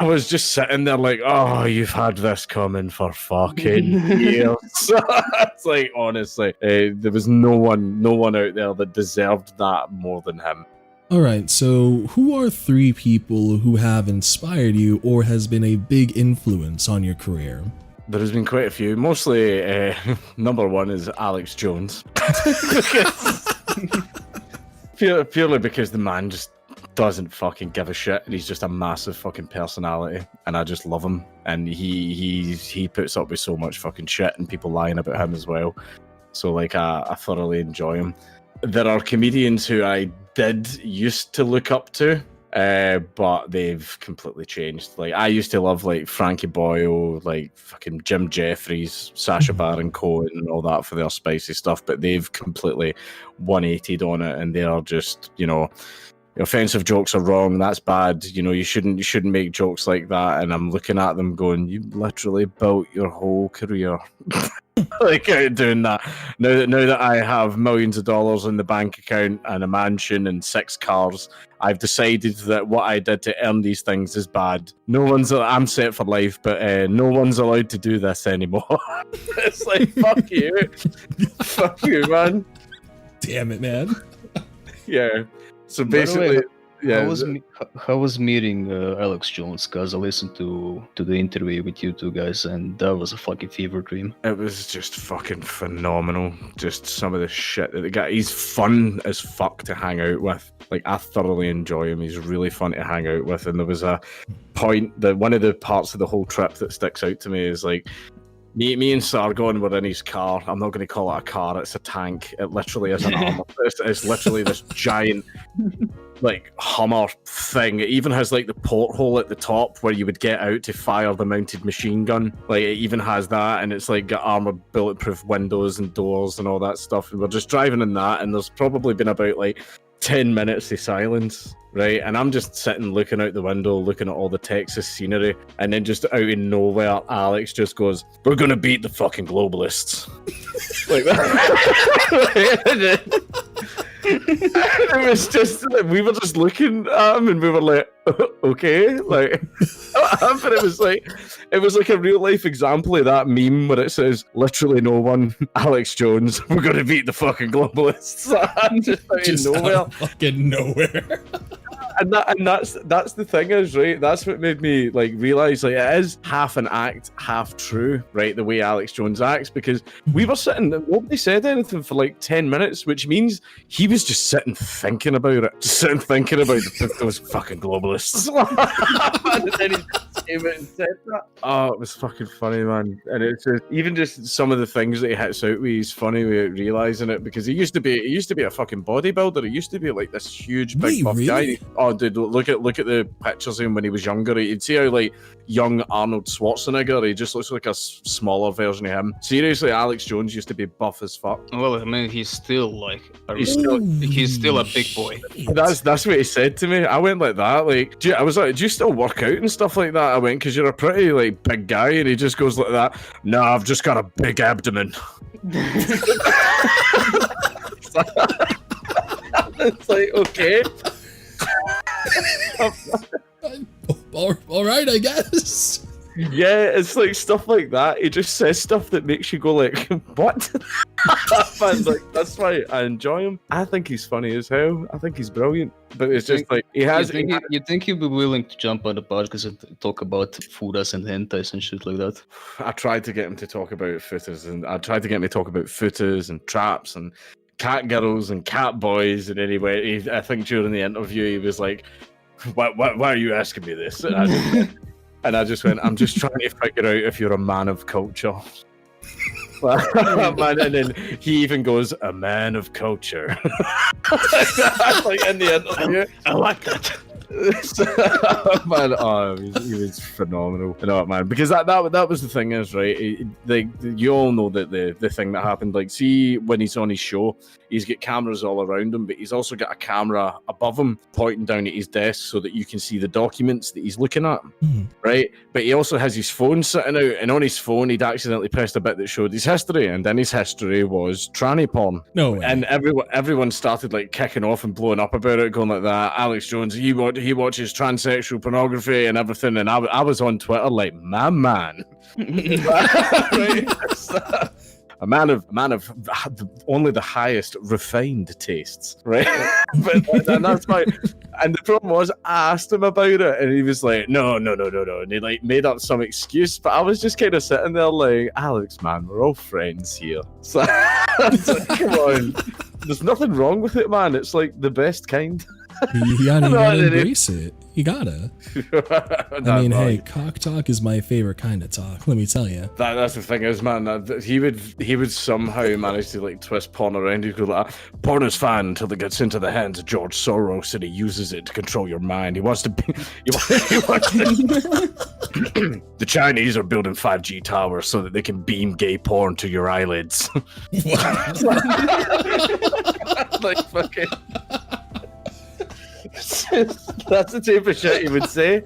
I was just sitting there like, oh, you've had this coming for fucking years. It's like, honestly, there was no one out there that deserved that more than him. Alright, so who are 3 people who have inspired you or has been a big influence on your career? There has been quite a few. Mostly, number 1 is Alex Jones. Purely because the man just doesn't fucking give a shit, and he's just a massive fucking personality, and I just love him. And he puts up with so much fucking shit and people lying about him as well. So like I thoroughly enjoy him. There are comedians who I used to look up to, but they've completely changed. Like I used to love like Frankie Boyle, like fucking Jim Jeffries, Sacha Baron Cohen, and all that for their spicy stuff. But they've completely 180'd on it, and they are just, you know, offensive jokes are wrong. That's bad. You know, you shouldn't make jokes like that. And I'm looking at them going, you literally built your whole career like doing that. Now that I have millions of dollars in the bank account and a mansion and 6 cars, I've decided that what I did to earn these things is bad. I'm set for life, but no one's allowed to do this anymore. It's like, fuck you. Fuck you, man. Damn it, man. Yeah. So basically, yeah. How was meeting Alex Jones? Because I listened to the interview with you two guys, and that was a fucking fever dream. It was just fucking phenomenal. Just some of the shit that the guy. He's fun as fuck to hang out with. Like I thoroughly enjoy him. He's really fun to hang out with. And there was a point that one of the parts of the whole trip that sticks out to me is like. Me and Sargon were in his car. I'm not going to call it a car. It's a tank. It literally is an armor. It's literally this giant, like, Hummer thing. It even has, like, the porthole at the top where you would get out to fire the mounted machine gun. Like, it even has that, and it's, like, got armored bulletproof windows and doors and all that stuff. And we're just driving in that, and there's probably been about, like, 10 minutes of silence. Right, and I'm just sitting looking out the window, looking at all the Texas scenery, and then just out of nowhere, Alex just goes, "We're gonna beat the fucking globalists," like that. It was just like, we were just looking at him, and we were like, "Okay," like, but it was like a real life example of that meme where it says, "Literally no one, Alex Jones, we're gonna beat the fucking globalists." Just out of nowhere, fucking nowhere. And that's the thing is, right, that's what made me like realize like it is half an act, half true, right, the way Alex Jones acts, because we were sitting, nobody said anything for like 10 minutes, which means he was just sitting thinking about those fucking globalists. And then he just came out and said that. Oh, it was fucking funny, man. And it's just, even just some of the things that he hits out with, he's funny without realizing it, because he used to be a fucking bodybuilder. He used to be like this huge big buff guy. Oh, dude, look at the pictures of him when he was younger. You'd see how like young Arnold Schwarzenegger, he just looks like a smaller version of him. Seriously, Alex Jones used to be buff as fuck. Well, I mean, he's still like he's still a big boy. That's what he said to me. I went like that. Like, I was like, do you still work out and stuff like that? I went, because you're a pretty like big guy, and he just goes like that. No, I've just got a big abdomen. It's like, okay. All right, I guess. Yeah, it's like stuff like that. He just says stuff that makes you go like, what? But like, that's why I enjoy him. I think he's funny as hell. I think he's brilliant. But it's just like he has. You think he'd be willing to jump on the podcast and talk about futas and hentais and shit like that? I tried to get him to talk about futas, and I tried to get him to talk about futas and traps and cat girls and cat boys, and anyway, I think during the interview he was like, why are you asking me this? And I just went, I'm just trying to figure out if you're a man of culture. Man, and then he even goes, a man of culture. Like in the interview. I like that. Man, he was phenomenal. You know what, man? Because that was the thing is, right? You all know that the thing that happened. Like, see, when he's on his show, he's got cameras all around him, but he's also got a camera above him pointing down at his desk so that you can see the documents that he's looking at, right? But he also has his phone sitting out, and on his phone, he'd accidentally pressed a bit that showed his history, and then his history was tranny porn. No way. And everyone started like kicking off and blowing up about it, going like that. Alex Jones, he watches transsexual pornography and everything, and I was on Twitter like, my man. Right? A man of only the highest refined tastes, right? and that's why. And the problem was, I asked him about it, and he was like, no, and he like made up some excuse. But I was just kind of sitting there like, Alex, man, we're all friends here. So, it's like, come on, there's nothing wrong with it, man. It's like the best kind. You gotta embrace it. You gotta. I mean, hey, cock talk is my favorite kind of talk. Let me tell you. That's the thing is, man. He would somehow manage to like twist porn around. He'd go like, porn is fine until it gets into the hands of George Soros and he uses it to control your mind. He wants to be. The Chinese are building 5G towers so that they can beam gay porn to your eyelids. Like fucking. That's the type of shit he would say,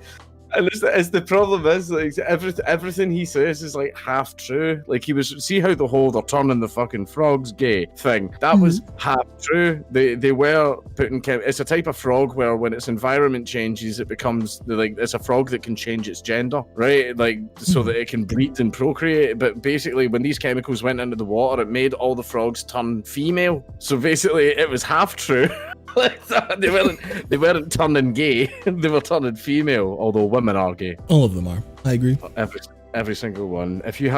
and it's the problem is like everything he says is like half true. Like he was see how the whole they're turning the fucking frogs gay thing, that was half true. They were putting it's a type of frog where when its environment changes it becomes like it's a frog that can change its gender, right? Like so that it can breed and procreate. But basically when these chemicals went into the water it made all the frogs turn female, so basically it was half true. They weren't turning gay, they were turning female, although women are gay. All of them are. I agree. Every single one. If you're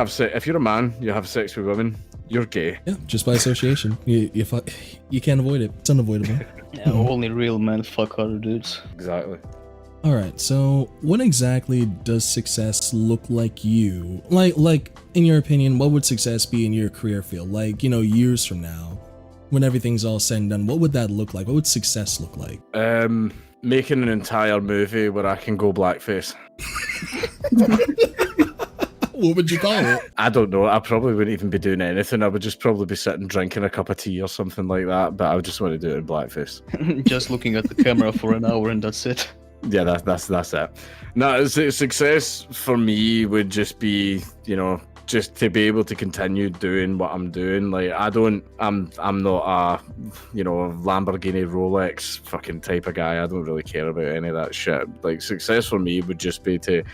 a man, you have sex with women, you're gay. Yeah, just by association. You can't avoid it. It's unavoidable. Yeah, only real men fuck other dudes. Exactly. Alright, so what exactly does success look like you? Like, in your opinion, what would success be in your career field? Like, years from now, when everything's all said and done, what would that look like? What would success look like? Making an entire movie where I can go blackface. What would you call it? I don't know. I probably wouldn't even be doing anything. I would just probably be sitting drinking a cup of tea or something like that, but I would just want to do it in blackface. Just looking at the camera for an hour and that's it. Yeah, that's it. No, success for me would just be, just to be able to continue doing what I'm doing. Like I'm not a Lamborghini Rolex fucking type of guy. I don't really care about any of that shit. Like success for me would just be to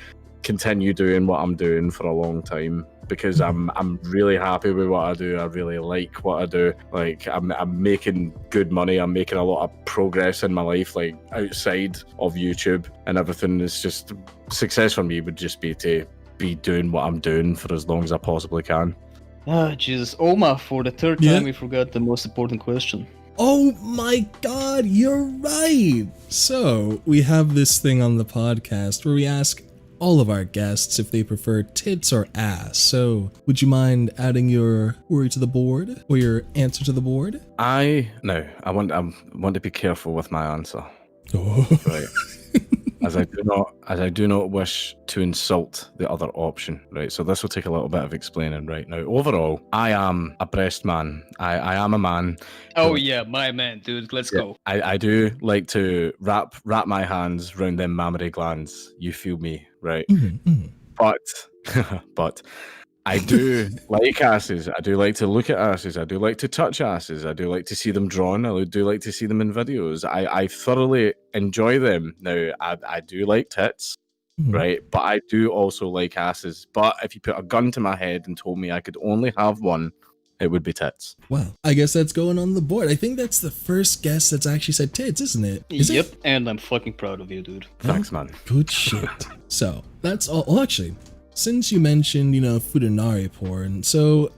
continue doing what I'm doing for a long time, because I'm really happy with what I do. I really like what I do. Like I'm making good money. I'm making a lot of progress in my life, like outside of YouTube and everything. It's just success for me would just be to be doing what I'm doing for as long as I possibly can. Ah, Jesus. Oma, for the third time we forgot the most important question. Oh my god, you're right! So, we have this thing on the podcast where we ask all of our guests if they prefer tits or ass. So, would you mind adding your worry to the board? Or your answer to the board? I want to be careful with my answer. Oh. Right. As I do not wish to insult the other option, right? So this will take a little bit of explaining right now. Overall, I am a breast man. I am a man. Oh yeah, my man, dude. Let's go. I do like to wrap my hands around them mammary glands. You feel me, right? But I do like asses. I do like to look at asses. I do like to touch asses. I do like to see them drawn. I do like to see them in videos. I thoroughly enjoy them. Now, I do like tits, right? But I do also like asses. But if you put a gun to my head and told me I could only have one, it would be tits. Well, I guess that's going on the board. I think that's the first guest that's actually said tits, isn't it? Yep, and I'm fucking proud of you, dude. Thanks, man. Good shit. So, that's all. Well, actually, since you mentioned, futanari porn, so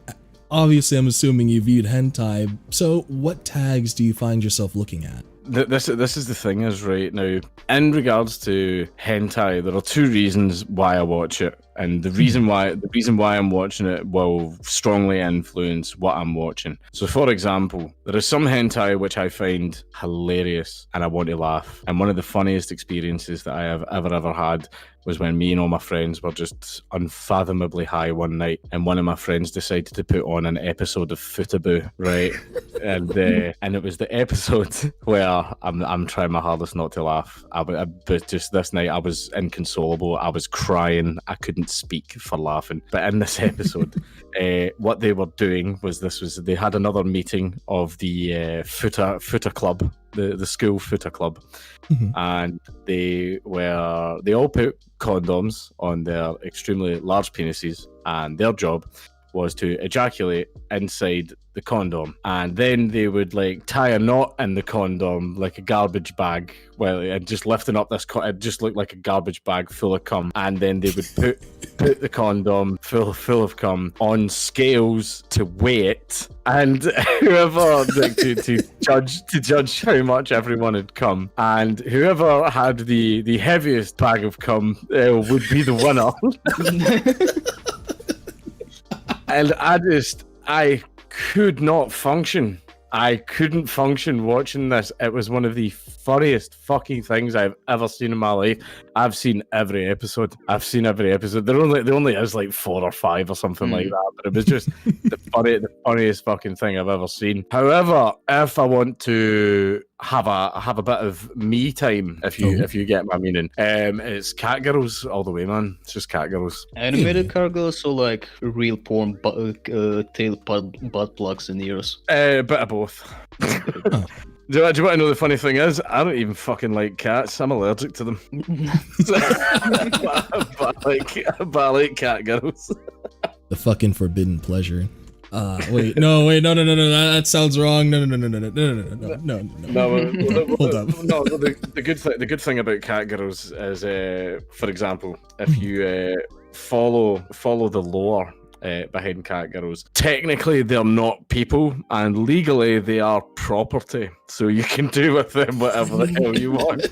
Obviously, I'm assuming you viewed hentai, so what tags do you find yourself looking at? This is the thing is right now, in regards to hentai, there are two reasons why I watch it, and the reason why I'm watching it will strongly influence what I'm watching. So for example, there is some hentai which I find hilarious and I want to laugh, and one of the funniest experiences that I have ever had was when me and all my friends were just unfathomably high one night, and one of my friends decided to put on an episode of Futaboo, right? and it was the episode where I'm trying my hardest not to laugh. But just this night I was inconsolable. I was crying. I couldn't speak for laughing. But in this episode, what they were doing was they had another meeting of the futa club, the school futa club. And they all put condoms on their extremely large penises, and their job was to ejaculate inside the condom, and then they would like tie a knot in the condom like a garbage bag. Well, and just lifting up this it just looked like a garbage bag full of cum, and then they would put the condom full of cum on scales to weigh it, and whoever like, to judge how much everyone had come, and whoever had the heaviest bag of cum would be the winner. And I could not function. I couldn't function watching this. It was one of the funniest fucking things I've ever seen in my life. I've seen every episode. There only is like 4 or 5 or something like that, but it was just the funniest fucking thing I've ever seen. However, if I want to have a bit of me time, if you get my meaning, it's cat girls all the way, man. It's just cat girls. Animated cat girls, or like real porn, tail butt plugs and ears? A bit of both. Do you want to know the funny thing is? I don't even fucking like cats. I'm allergic to them. but I like cat girls. The fucking forbidden pleasure. No, that sounds wrong. No. Hold up. No, the good thing about cat girls is, for example, if you follow the lore behind cat girls, technically they're not people, and legally they are property, so you can do with them whatever the hell you want.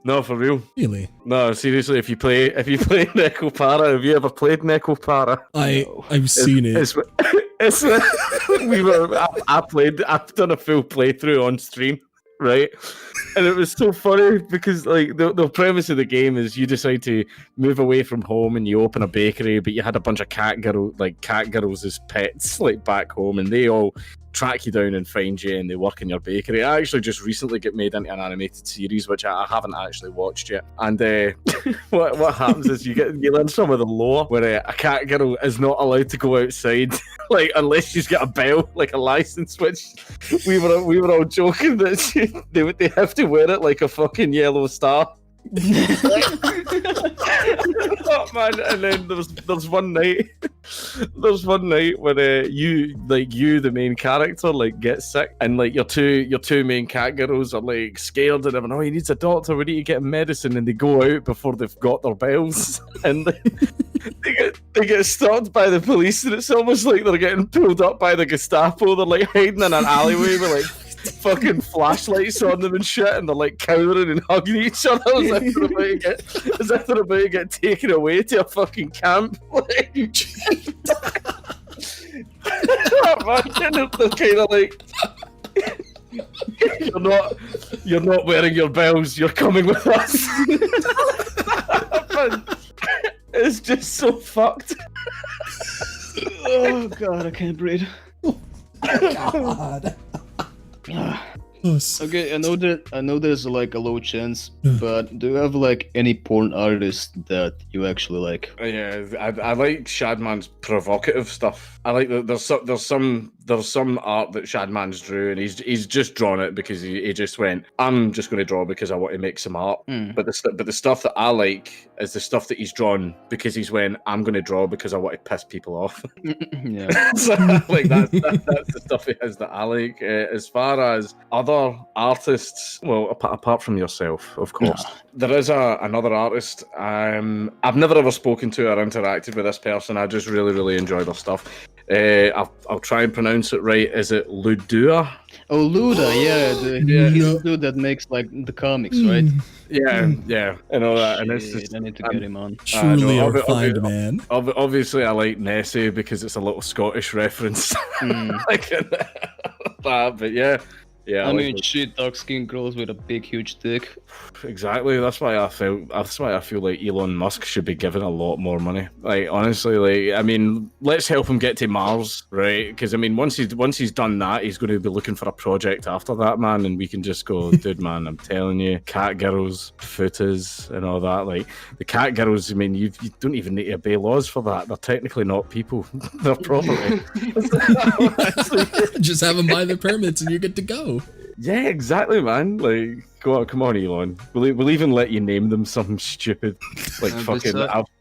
No, for real. Really? No, seriously. If you play Nekopara, have you ever played Nekopara? I've seen it. I've done a full playthrough on stream, right? And it was so funny because like the premise of the game is you decide to move away from home and you open a bakery, but you had a bunch of cat girls as pets like back home, and they all track you down and find you, and they work in your bakery. I actually just recently got made into an animated series, which I haven't actually watched yet. And what happens is you learn some of the lore where a cat girl is not allowed to go outside, like unless she's got a bell, like a license. Which we were all joking that they have to wear it like a fucking yellow star. Oh man! And then there's one night when you the main character like gets sick, and like your two main cat girls are like scared and everything. Oh, he needs a doctor. We need to get him medicine, and they go out before they've got their bells, and they get stopped by the police, and it's almost like they're getting pulled up by the Gestapo. They're like hiding in an alleyway with like fucking flashlights on them and shit, and they're like cowering and hugging each other as if they're about to get taken away to a fucking camp. Like, they're kind of like, you're not wearing your bells. You're coming with us. It's just so fucked. Oh god, I can't breathe. God. Okay, I know there's like a low chance, but do you have like any porn artists that you actually like? Yeah, I like Shadman's provocative stuff. I like that there's some art that Shadman's drew, and he's just drawn it because he just went, I'm just going to draw because I want to make some art. But the stuff that I like is the stuff that he's drawn because he's went, I'm going to draw because I want to piss people off. Yeah. So, like that's the stuff it is that I like. As far as other other artists, well, apart from yourself, of course, there is another artist. I've never ever spoken to or interacted with this person. I just really, really enjoy their stuff. I'll try and pronounce it right. Is it Ludua? Oh, Luda, he's the dude that makes like the comics, right? Yeah, and all that. And it's Shit, just, I need to get him on. Truly no, a refined man. obviously, I like Nessie because it's a little Scottish reference. Like that, but yeah. I like mean, it. shit, dark-skinned girls with a big, huge dick. Exactly. That's why I feel like Elon Musk should be given a lot more money. Like honestly, like I mean, let's help him get to Mars, right? Because I mean, once he's done that, he's going to be looking for a project after that, man, and we can just go, dude, man, I'm telling you, cat girls, futas, and all that. Like the cat girls, I mean, you don't even need to obey laws for that. They're technically not people; they're property. Just have them buy their permits and you're good to go. Yeah, exactly, man. Like, come on, Elon. We'll even let you name them something stupid, like fucking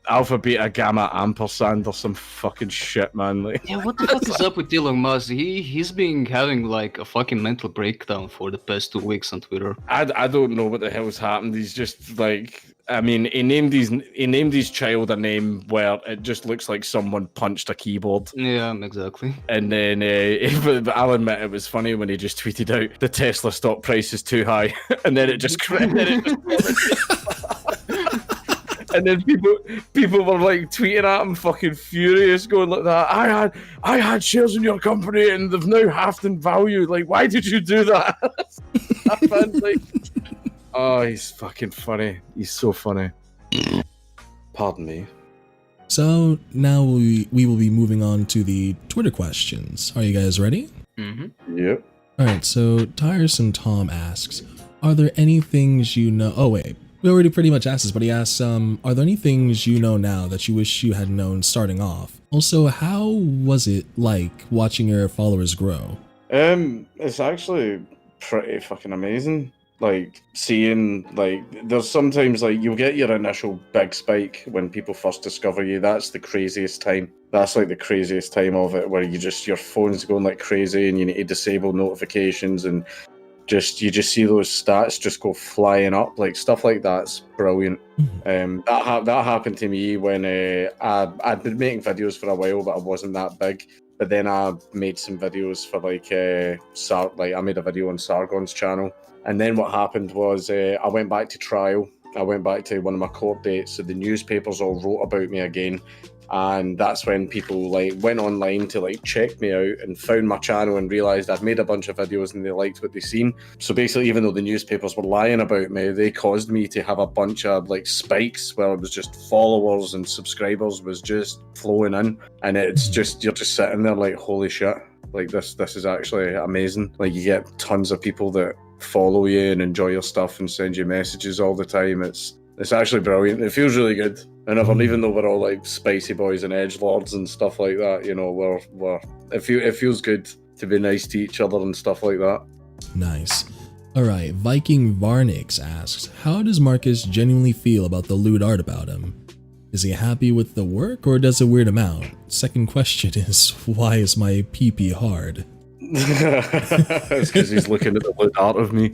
alpha, beta, gamma, ampersand, or some fucking shit, man. Like, Yeah, what the fuck is up with Elon Musk? He's been having like a fucking mental breakdown for the past 2 weeks on Twitter. I don't know what the hell's happened. He's just like, I mean, he named his child a name where it just looks like someone punched a keyboard. Yeah, exactly. And then, but I'll admit it was funny when he just tweeted out the Tesla stock price is too high, and then it just and then people were like tweeting at him, fucking furious, going like that. I had shares in your company, and they've now halved in value. Like, why did you do that? I found, like, oh, he's fucking funny. He's so funny. Pardon me. So now we will be moving on to the Twitter questions. Are you guys ready? Mm-hmm. Yep. Alright, so Tiresome Tom asks, are there any things you know... Oh wait, we already pretty much asked this, but he asks, are there any things you know now that you wish you had known starting off? Also, how was it like watching your followers grow? It's actually pretty fucking amazing. Like seeing, like, there's sometimes like you'll get your initial big spike when people first discover you. That's the craziest time. That's like the craziest time of it, where your phone's going like crazy and you need to disable notifications, and you just see those stats just go flying up. Like stuff like that's brilliant. That happened to me when I'd been making videos for a while, but I wasn't that big. But then I made some videos for I made a video on Sargon's channel. And then what happened was I went back to trial. I went back to one of my court dates, so the newspapers all wrote about me again. And that's when people like went online to like check me out and found my channel and realized I'd made a bunch of videos and they liked what they seen. So basically, even though the newspapers were lying about me, they caused me to have a bunch of like spikes where it was just followers and subscribers was just flowing in. And it's just, you're just sitting there like, holy shit, like this is actually amazing. Like you get tons of people that follow you and enjoy your stuff and send you messages all the time. It's actually brilliant. It feels really good. And even though we're all like spicy boys and edgelords and stuff like that, you know, it feels good to be nice to each other and stuff like that. Nice. Alright, Viking Varnix asks, how does Markus genuinely feel about the lewd art about him? Is he happy with the work or does it weird him out? Second question is, why is my pee-pee hard? It's because he's looking at the lewd art of me.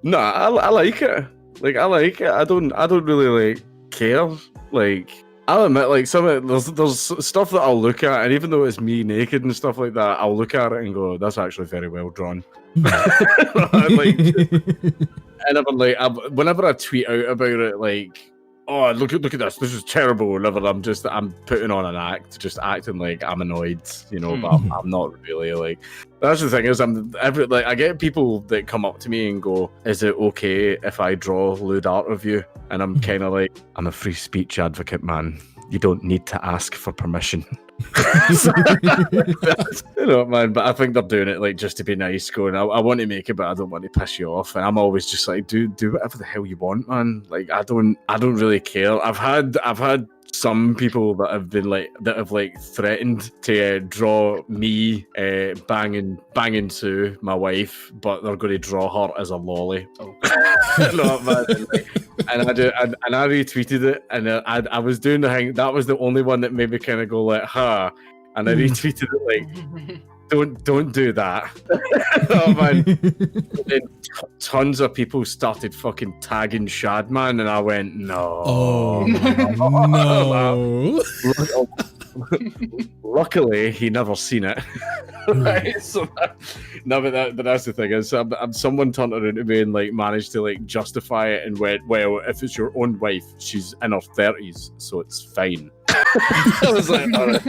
No, I like it. Like I like it. I don't really like care. Like I'll admit, like there's stuff that I'll look at, and even though it's me naked and stuff like that, I'll look at it and go, "That's actually very well drawn." Like, and whenever I tweet out about it, like, "Oh, look at this! This is terrible!" Whenever I'm putting on an act, just acting like I'm annoyed, you know, but I'm not really. Like, that's the thing is, I get people that come up to me and go, "Is it okay if I draw lewd art of you?" And I'm kind of like, "I'm a free speech advocate, man. You don't need to ask for permission." You know, man, but I think they're doing it like just to be nice, going, I want to make it, but I don't want to piss you off. And I'm always just like, do whatever the hell you want, man. Like I don't really care. I've had some people that have threatened to draw me banging Sue, my wife, but they're going to draw her as a lolly. Oh. No, man. And I retweeted it, and I was doing the thing. That was the only one that made me kind of go like, "Ha!" And I retweeted it like don't do that. Oh man. Then tons of people started fucking tagging Shadman, and I went, no. Oh no. Luckily, he never seen it. Right? So but that's the thing is, someone turned around to me and like managed to like justify it and went, well, if it's your own wife, she's in her 30s, so it's fine. I was like, all right.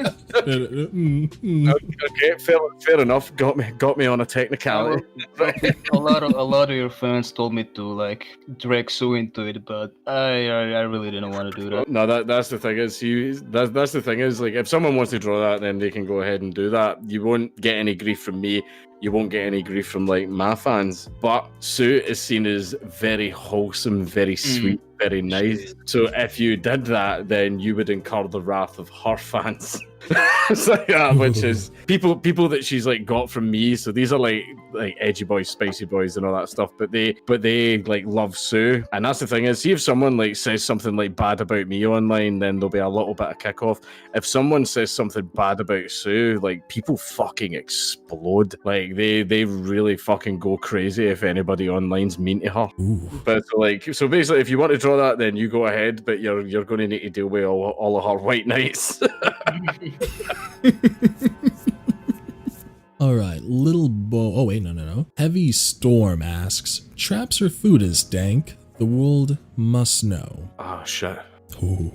Okay, fair enough. Got me on a technicality. A lot of your fans told me to like drag Sue into it, but I really didn't want to do that. No, that's the thing is, that's the thing is, like, if someone wants to draw that, then they can go ahead and do that. You won't get any grief from me. You won't get any grief from like my fans. But Sue is seen as very wholesome, very sweet, very nice. So if you did that, then you would incur the wrath of her fans. So, yeah, which is people that she's like got from me. So these are like edgy boys, spicy boys, and all that stuff. But they like love Sue, and that's the thing is, see if someone like says something like bad about me online, then there'll be a little bit of kickoff. If someone says something bad about Sue, like people fucking explode. Like they really fucking go crazy if anybody online's mean to her. Ooh. But so basically, if you want to draw that, then you go ahead. But you're going to need to deal with all of her white knights. All right, little Bo. Oh wait, no. Heavy Storm asks, traps or futas, Dank? The world must know. Oh shit. Ooh.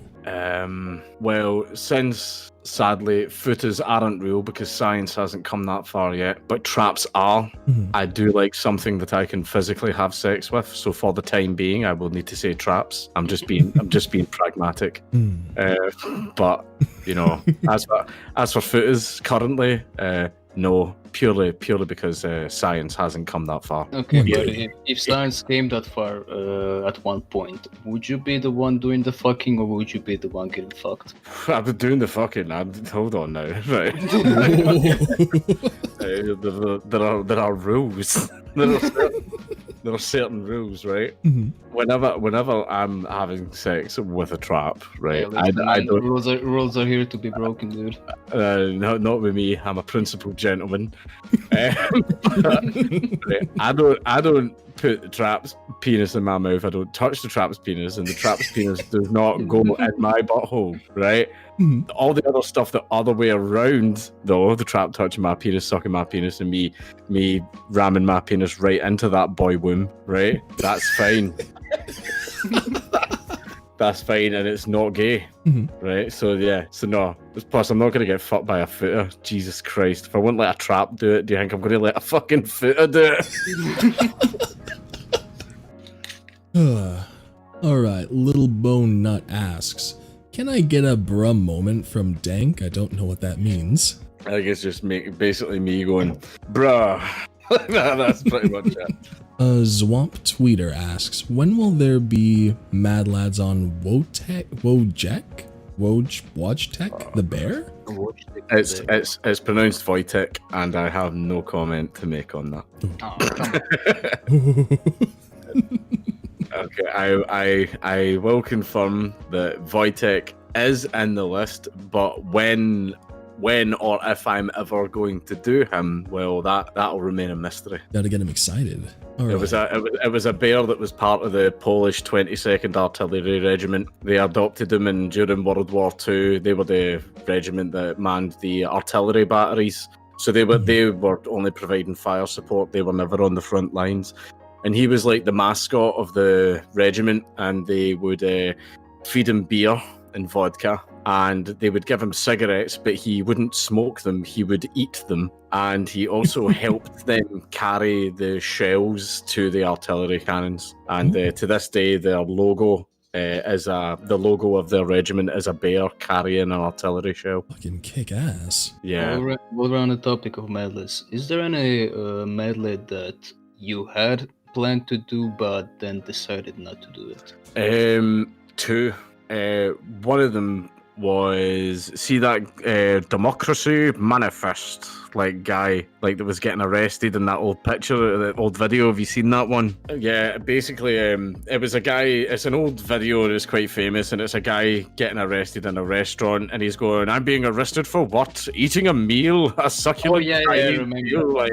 Well, since sadly futas aren't real because science hasn't come that far yet, but traps are, I do like something that I can physically have sex with. So for the time being, I will need to say traps. I'm just being pragmatic. But you know, as for futas currently, no, purely because science hasn't come that far. Okay, but if science came that far at one point, would you be the one doing the fucking, or would you be the one getting fucked? I've been doing the fucking. Hold on now, right? There are rules. There are certain rules, right? Whenever I'm having sex with a trap, right? Yeah, I don't. Rules are here to be broken, dude. No, not with me. I'm a principled gentleman. Right, I don't put the trap's penis in my mouth. I don't touch the trap's penis, and the trap's penis does not go in my butthole. Right. All the other stuff the other way around, though, the trap touching my penis, sucking my penis, and me ramming my penis right into that boy womb, right? That's fine. That's fine, and it's not gay, right? So yeah, so no. Plus, I'm not gonna get fucked by a footer. Jesus Christ! If I wouldn't let a trap do it, do you think I'm gonna let a fucking footer do it? All right, Little Bone Nut asks, can I get a bruh moment from Dank? I don't know what that means. I think it's just basically me going, bruh. That's pretty much it. Zwamp Tweeter asks, when will there be Mad Lads on Wojtek, the bear? It's pronounced Wojtek, and I have no comment to make on that. Okay, I will confirm that Wojtek is in the list, but when or if I'm ever going to do him, well, that'll remain a mystery. Gotta get him excited. All right. It was a bear that was part of the Polish 22nd Artillery Regiment. They adopted him, and during World War II, they were the regiment that manned the artillery batteries. So they were only providing fire support. They were never on the front lines. And he was like the mascot of the regiment, and they would feed him beer and vodka, and they would give him cigarettes, but he wouldn't smoke them, he would eat them. And he also helped them carry the shells to the artillery cannons. And to this day, their logo the logo of their regiment is a bear carrying an artillery shell. Fucking kick ass. Yeah. While we're on the topic of medleys, is there any medley that you had planned to do but then decided not to do it? Two. One of them was see that Democracy Manifest guy that was getting arrested in that old picture, that old video. Have you seen that one? Yeah, basically it was a guy, it's an old video, it's quite famous, and it's a guy getting arrested in a restaurant, and he's going, I'm being arrested for what? Eating a meal? A succulent I remember. Meal?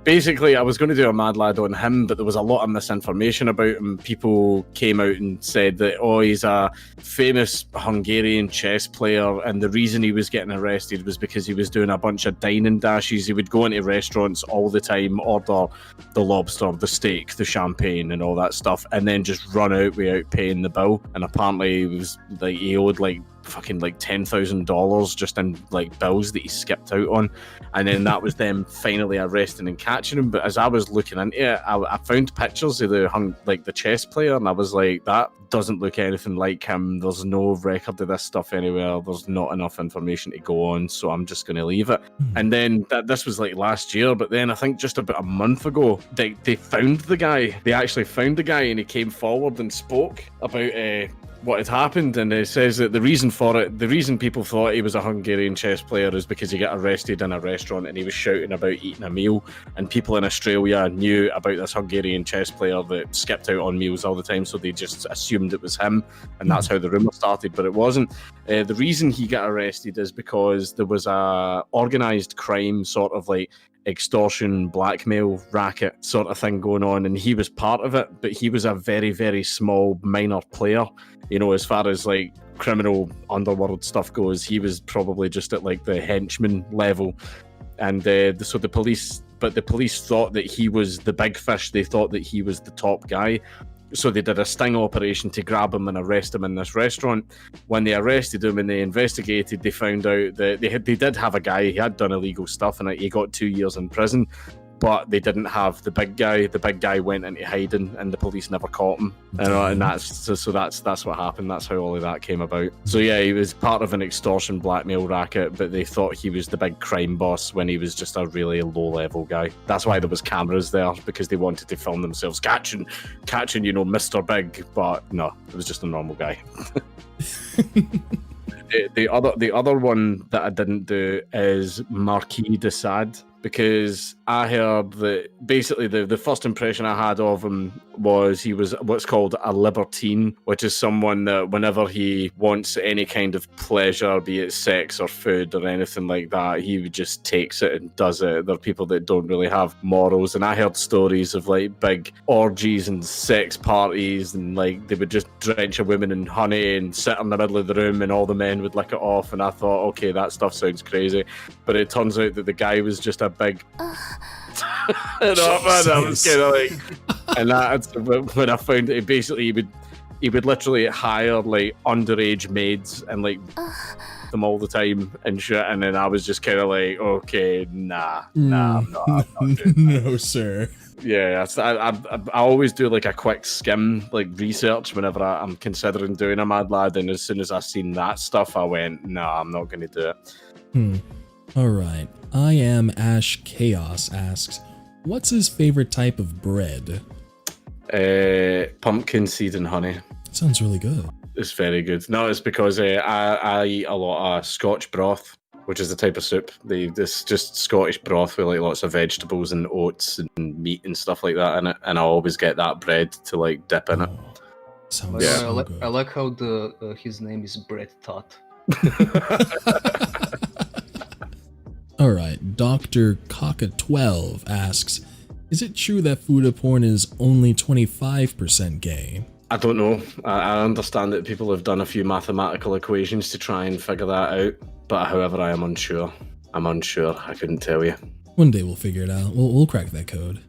Basically, I was going to do a mad lad on him, but there was a lot of misinformation about him. People came out and said that, he's a famous Hungarian chess player, and the reason he was getting arrested was because he was doing a bunch of dining dashes. He would go into restaurants all the time, order the lobster, the steak, the champagne, and all that stuff, and then just run out without paying the bill. And apparently, he owed fucking $10,000 just in bills that he skipped out on, and then that was them finally arresting and catching him. But as I was looking into it, I found pictures of the chess player, and I was like, that doesn't look anything like him. There's no record of this stuff anywhere. There's not enough information to go on, so I'm just going to leave it. And then this was last year, but then I think just about a month ago, they found the guy. They actually found the guy, and he came forward and spoke about what had happened, and it says that the reason people thought he was a Hungarian chess player is because he got arrested in a restaurant and he was shouting about eating a meal, and people in Australia knew about this Hungarian chess player that skipped out on meals all the time, so they just assumed it was him, and that's how the rumour started, but it wasn't. The reason he got arrested is because there was a organised crime sort of extortion, blackmail racket sort of thing going on, and he was part of it, but he was a very, very small minor player. As far as criminal underworld stuff goes, he was probably just at the henchman level, and so the police thought that he was the big fish. They thought that he was the top guy, so they did a sting operation to grab him and arrest him in this restaurant. When they arrested him and they investigated, they found out that they did have a guy. He had done illegal stuff, and he got 2 years in prison. But they didn't have the big guy. The big guy went into hiding, and the police never caught him. And that's what happened. That's how all of that came about. So yeah, he was part of an extortion blackmail racket, but they thought he was the big crime boss when he was just a really low-level guy. That's why there was cameras there, because they wanted to film themselves catching, Mr. Big. But no, it was just a normal guy. The other one that I didn't do is Marquis de Sade, because I heard that basically the first impression I had of him was he was what's called a libertine, which is someone that whenever he wants any kind of pleasure, be it sex or food or anything like that, he just takes it and does it. There are people that don't really have morals, and I heard stories of big orgies and sex parties, and they would just drench a woman in honey and sit in the middle of the room, and all the men would lick it off. And I thought, okay, that stuff sounds crazy, but it turns out that the guy was just a big man, I was kind of and that's when I found it. Basically, he would literally hire underage maids and them all the time and shit, and then I was just kind of okay, nah, I'm not doing that. No, sir. Yeah, I always do a quick skim research whenever I'm considering doing a mad lad, and as soon as I seen that stuff, I went, nah, I'm not going to do it. All right. I am Ash Chaos asks, what's his favorite type of bread? Pumpkin seed and honey. Sounds really good. It's very good. No, it's because I eat a lot of Scotch broth, which is the type of soup. This just Scottish broth with lots of vegetables and oats and meat and stuff like that in it, and I always get that bread to dip in it. Sounds so good. I like how his name is Bread Tot. All right, Dr. Kaka12 asks, is it true that futa porn is only 25% gay? I don't know. I understand that people have done a few mathematical equations to try and figure that out, but however, I am unsure. I couldn't tell you. One day we'll figure it out. We'll crack that code.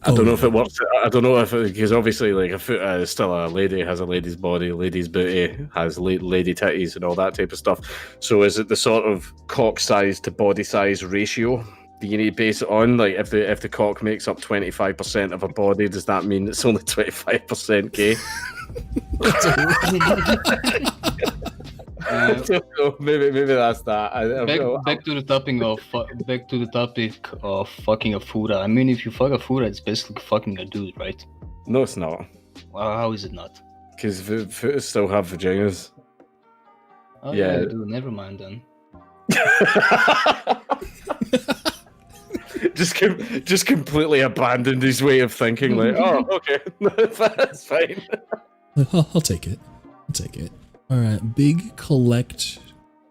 I don't know if it works. I don't know if because obviously a futa is still a lady, has a lady's body, lady's booty, has lady titties and all that type of stuff. So is it the sort of cock size to body size ratio that you need to base it on? If the cock makes up 25% of a body, does that mean it's only 25% gay? Maybe that's that. Back to the topic of fucking a futa. I mean, if you fuck a futa, it's basically fucking a dude, right? No, it's not. Well, how is it not? because futas still have vaginas. Oh Yeah. yeah, they do. Never mind then. just completely abandoned his way of thinking. Like, oh, okay, that's fine. I'll take it. I'll take it. All right, Big Collect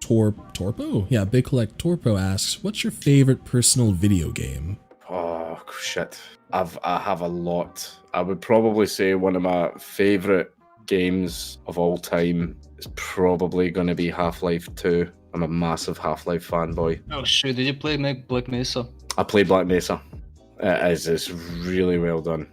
Torpo? Yeah, Big Collect Torpo asks, what's your favorite personal video game? Oh shit, I have a lot. I would probably say one of my favorite games of all time is probably going to be Half-Life 2. I'm a massive Half-Life fanboy. Oh shit, did you play Black Mesa? I played Black Mesa. It's really well done.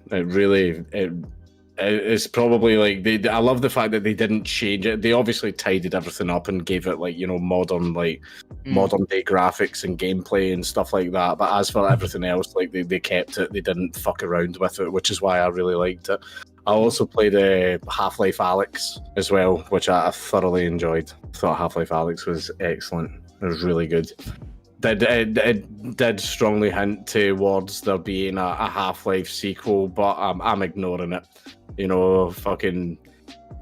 It's probably like I love the fact that they didn't change it. They obviously tidied everything up and gave it like, you know, modern day graphics and gameplay and stuff like that. But as for everything else, like they kept it. They didn't fuck around with it, which is why I really liked it. I also played Half-Life Alyx as well, which I thoroughly enjoyed. Thought Half-Life Alyx was excellent. It was really good. It did strongly hint towards there being a Half-Life sequel, but I'm ignoring it. You know, fucking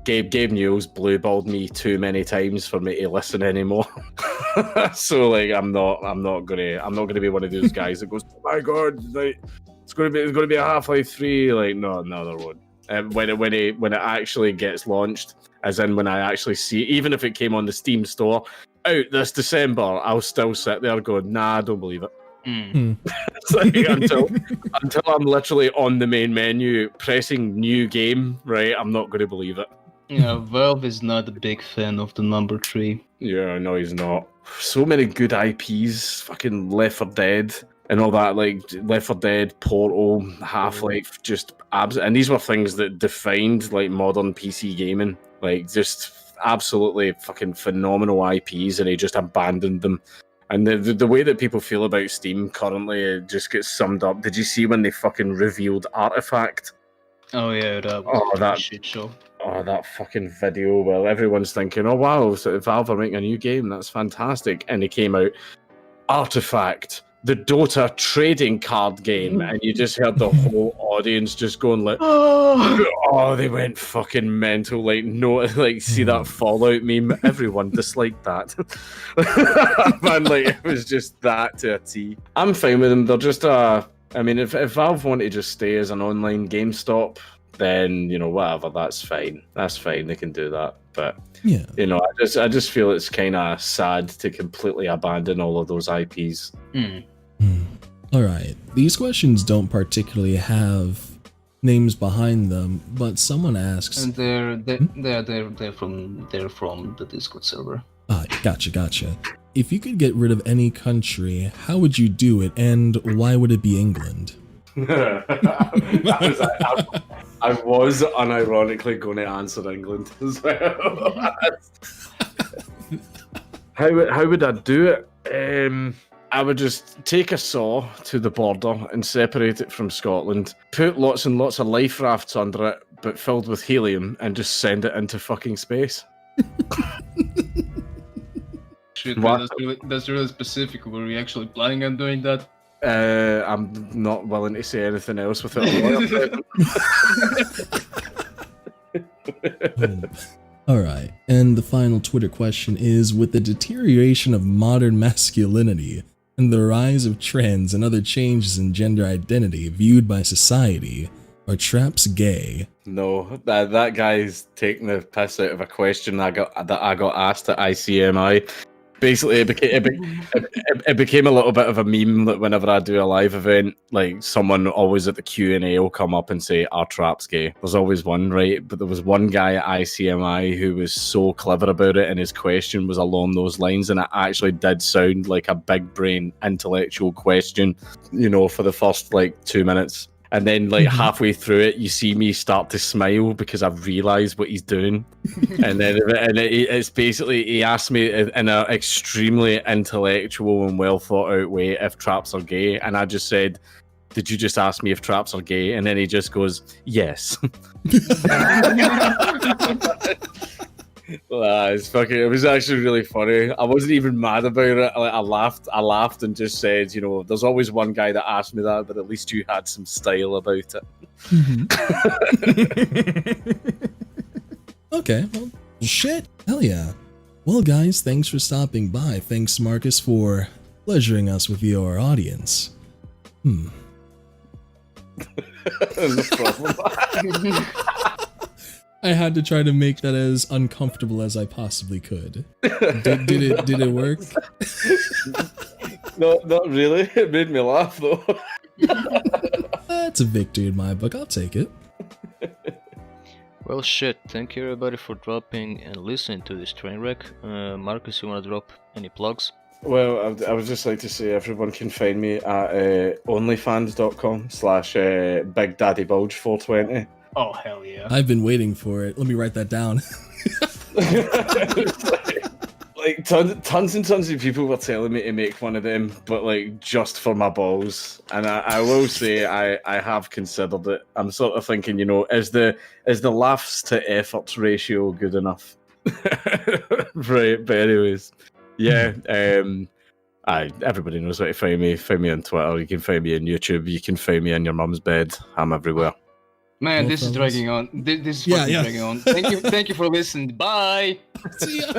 Gabe Newell's blueballed me too many times for me to listen anymore. So like, I'm not gonna be one of those guys that goes, oh my god, like it's gonna be a Half-Life 3. Like, no, there won't. When it actually gets launched, as in when I actually see it, even if it came on the Steam store out this December, I'll still sit there going, nah, I don't believe it. It's like, until I'm literally on the main menu pressing new game, right, I'm not going to believe it. Yeah, Valve is not a big fan of the number 3. Yeah, no, he's not. So many good IPs, fucking Left 4 Dead and all that, like Left 4 Dead, Portal, Half-Life, just and these were things that defined like modern PC gaming, like just absolutely fucking phenomenal IPs, and he just abandoned them. And the way that people feel about Steam currently, it just gets summed up. Did you see when they fucking revealed Artifact? Oh yeah, that shit show. Oh, that fucking video. Well, everyone's thinking, oh wow, so Valve are making a new game. That's fantastic. And it came out, Artifact, the Dota trading card game, and you just heard the whole audience just going like, oh, they went fucking mental. Like, no, like, see that Fallout meme? Everyone disliked that. Man, like, it was just that to a T. I'm fine with them. They're just, I mean, if Valve want to just stay as an online GameStop, then, you know, whatever, that's fine. That's fine. They can do that. But, Yeah. you know, I just feel it's kind of sad to completely abandon all of those IPs. All right. These questions don't particularly have names behind them, but someone asks. And they're from the Discord server. Gotcha. If you could get rid of any country, how would you do it, and why would it be England? I was unironically going to answer England as well. How would I do it? I would just take a saw to the border and separate it from Scotland, put lots and lots of life rafts under it, but filled with helium, and just send it into fucking space. Shit, man, that's really specific. Were we actually planning on doing that? I'm not willing to say anything else without a lawyer. All right, and the final Twitter question is, with the deterioration of modern masculinity and the rise of trends and other changes in gender identity viewed by society, are traps gay? No, that guy's taking the piss out of a question that I got asked at ICMI. Basically, it became a little bit of a meme that whenever I do a live event, like someone always at the Q&A will come up and say, "Are traps gay?" There's always one, right? But there was one guy at ICMI who was so clever about it, and his question was along those lines, and it actually did sound like a big brain intellectual question, you know, for the first like 2 minutes. And then, like, halfway through it, you see me start to smile because I've realised what he's doing. And then it's basically, he asked me in an extremely intellectual and well thought out way if traps are gay. And I just said, "Did you just ask me if traps are gay?" And then he just goes, "Yes." It was actually really funny. I wasn't even mad about it. Like, I laughed and just said, you know, there's always one guy that asked me that, but at least you had some style about it. Okay, well, shit. Hell yeah. Well, guys, thanks for stopping by. Thanks, Markus, for pleasuring us with your audience. No problem. I had to try to make that as uncomfortable as I possibly could. Did it work? No, not really. It made me laugh though. That's a victory in my book. I'll take it. Well, shit. Thank you everybody for dropping and listening to this train wreck. Markus, you wanna drop any plugs? Well, I would just like to say everyone can find me at onlyfans.com/BigDaddyBulge420. Oh hell yeah! I've been waiting for it. Let me write that down. Like tons and tons of people were telling me to make one of them, but like just for my balls. And I will say I have considered it. I'm sort of thinking, is the laughs to efforts ratio good enough? Right, but anyways, yeah. Everybody knows where to find me. Find me on Twitter. You can find me on YouTube. You can find me in your mum's bed. I'm everywhere. Man, Well, this is fellas. dragging on. This is Yeah, fucking yeah. dragging on. Thank you for listening. Bye. See ya.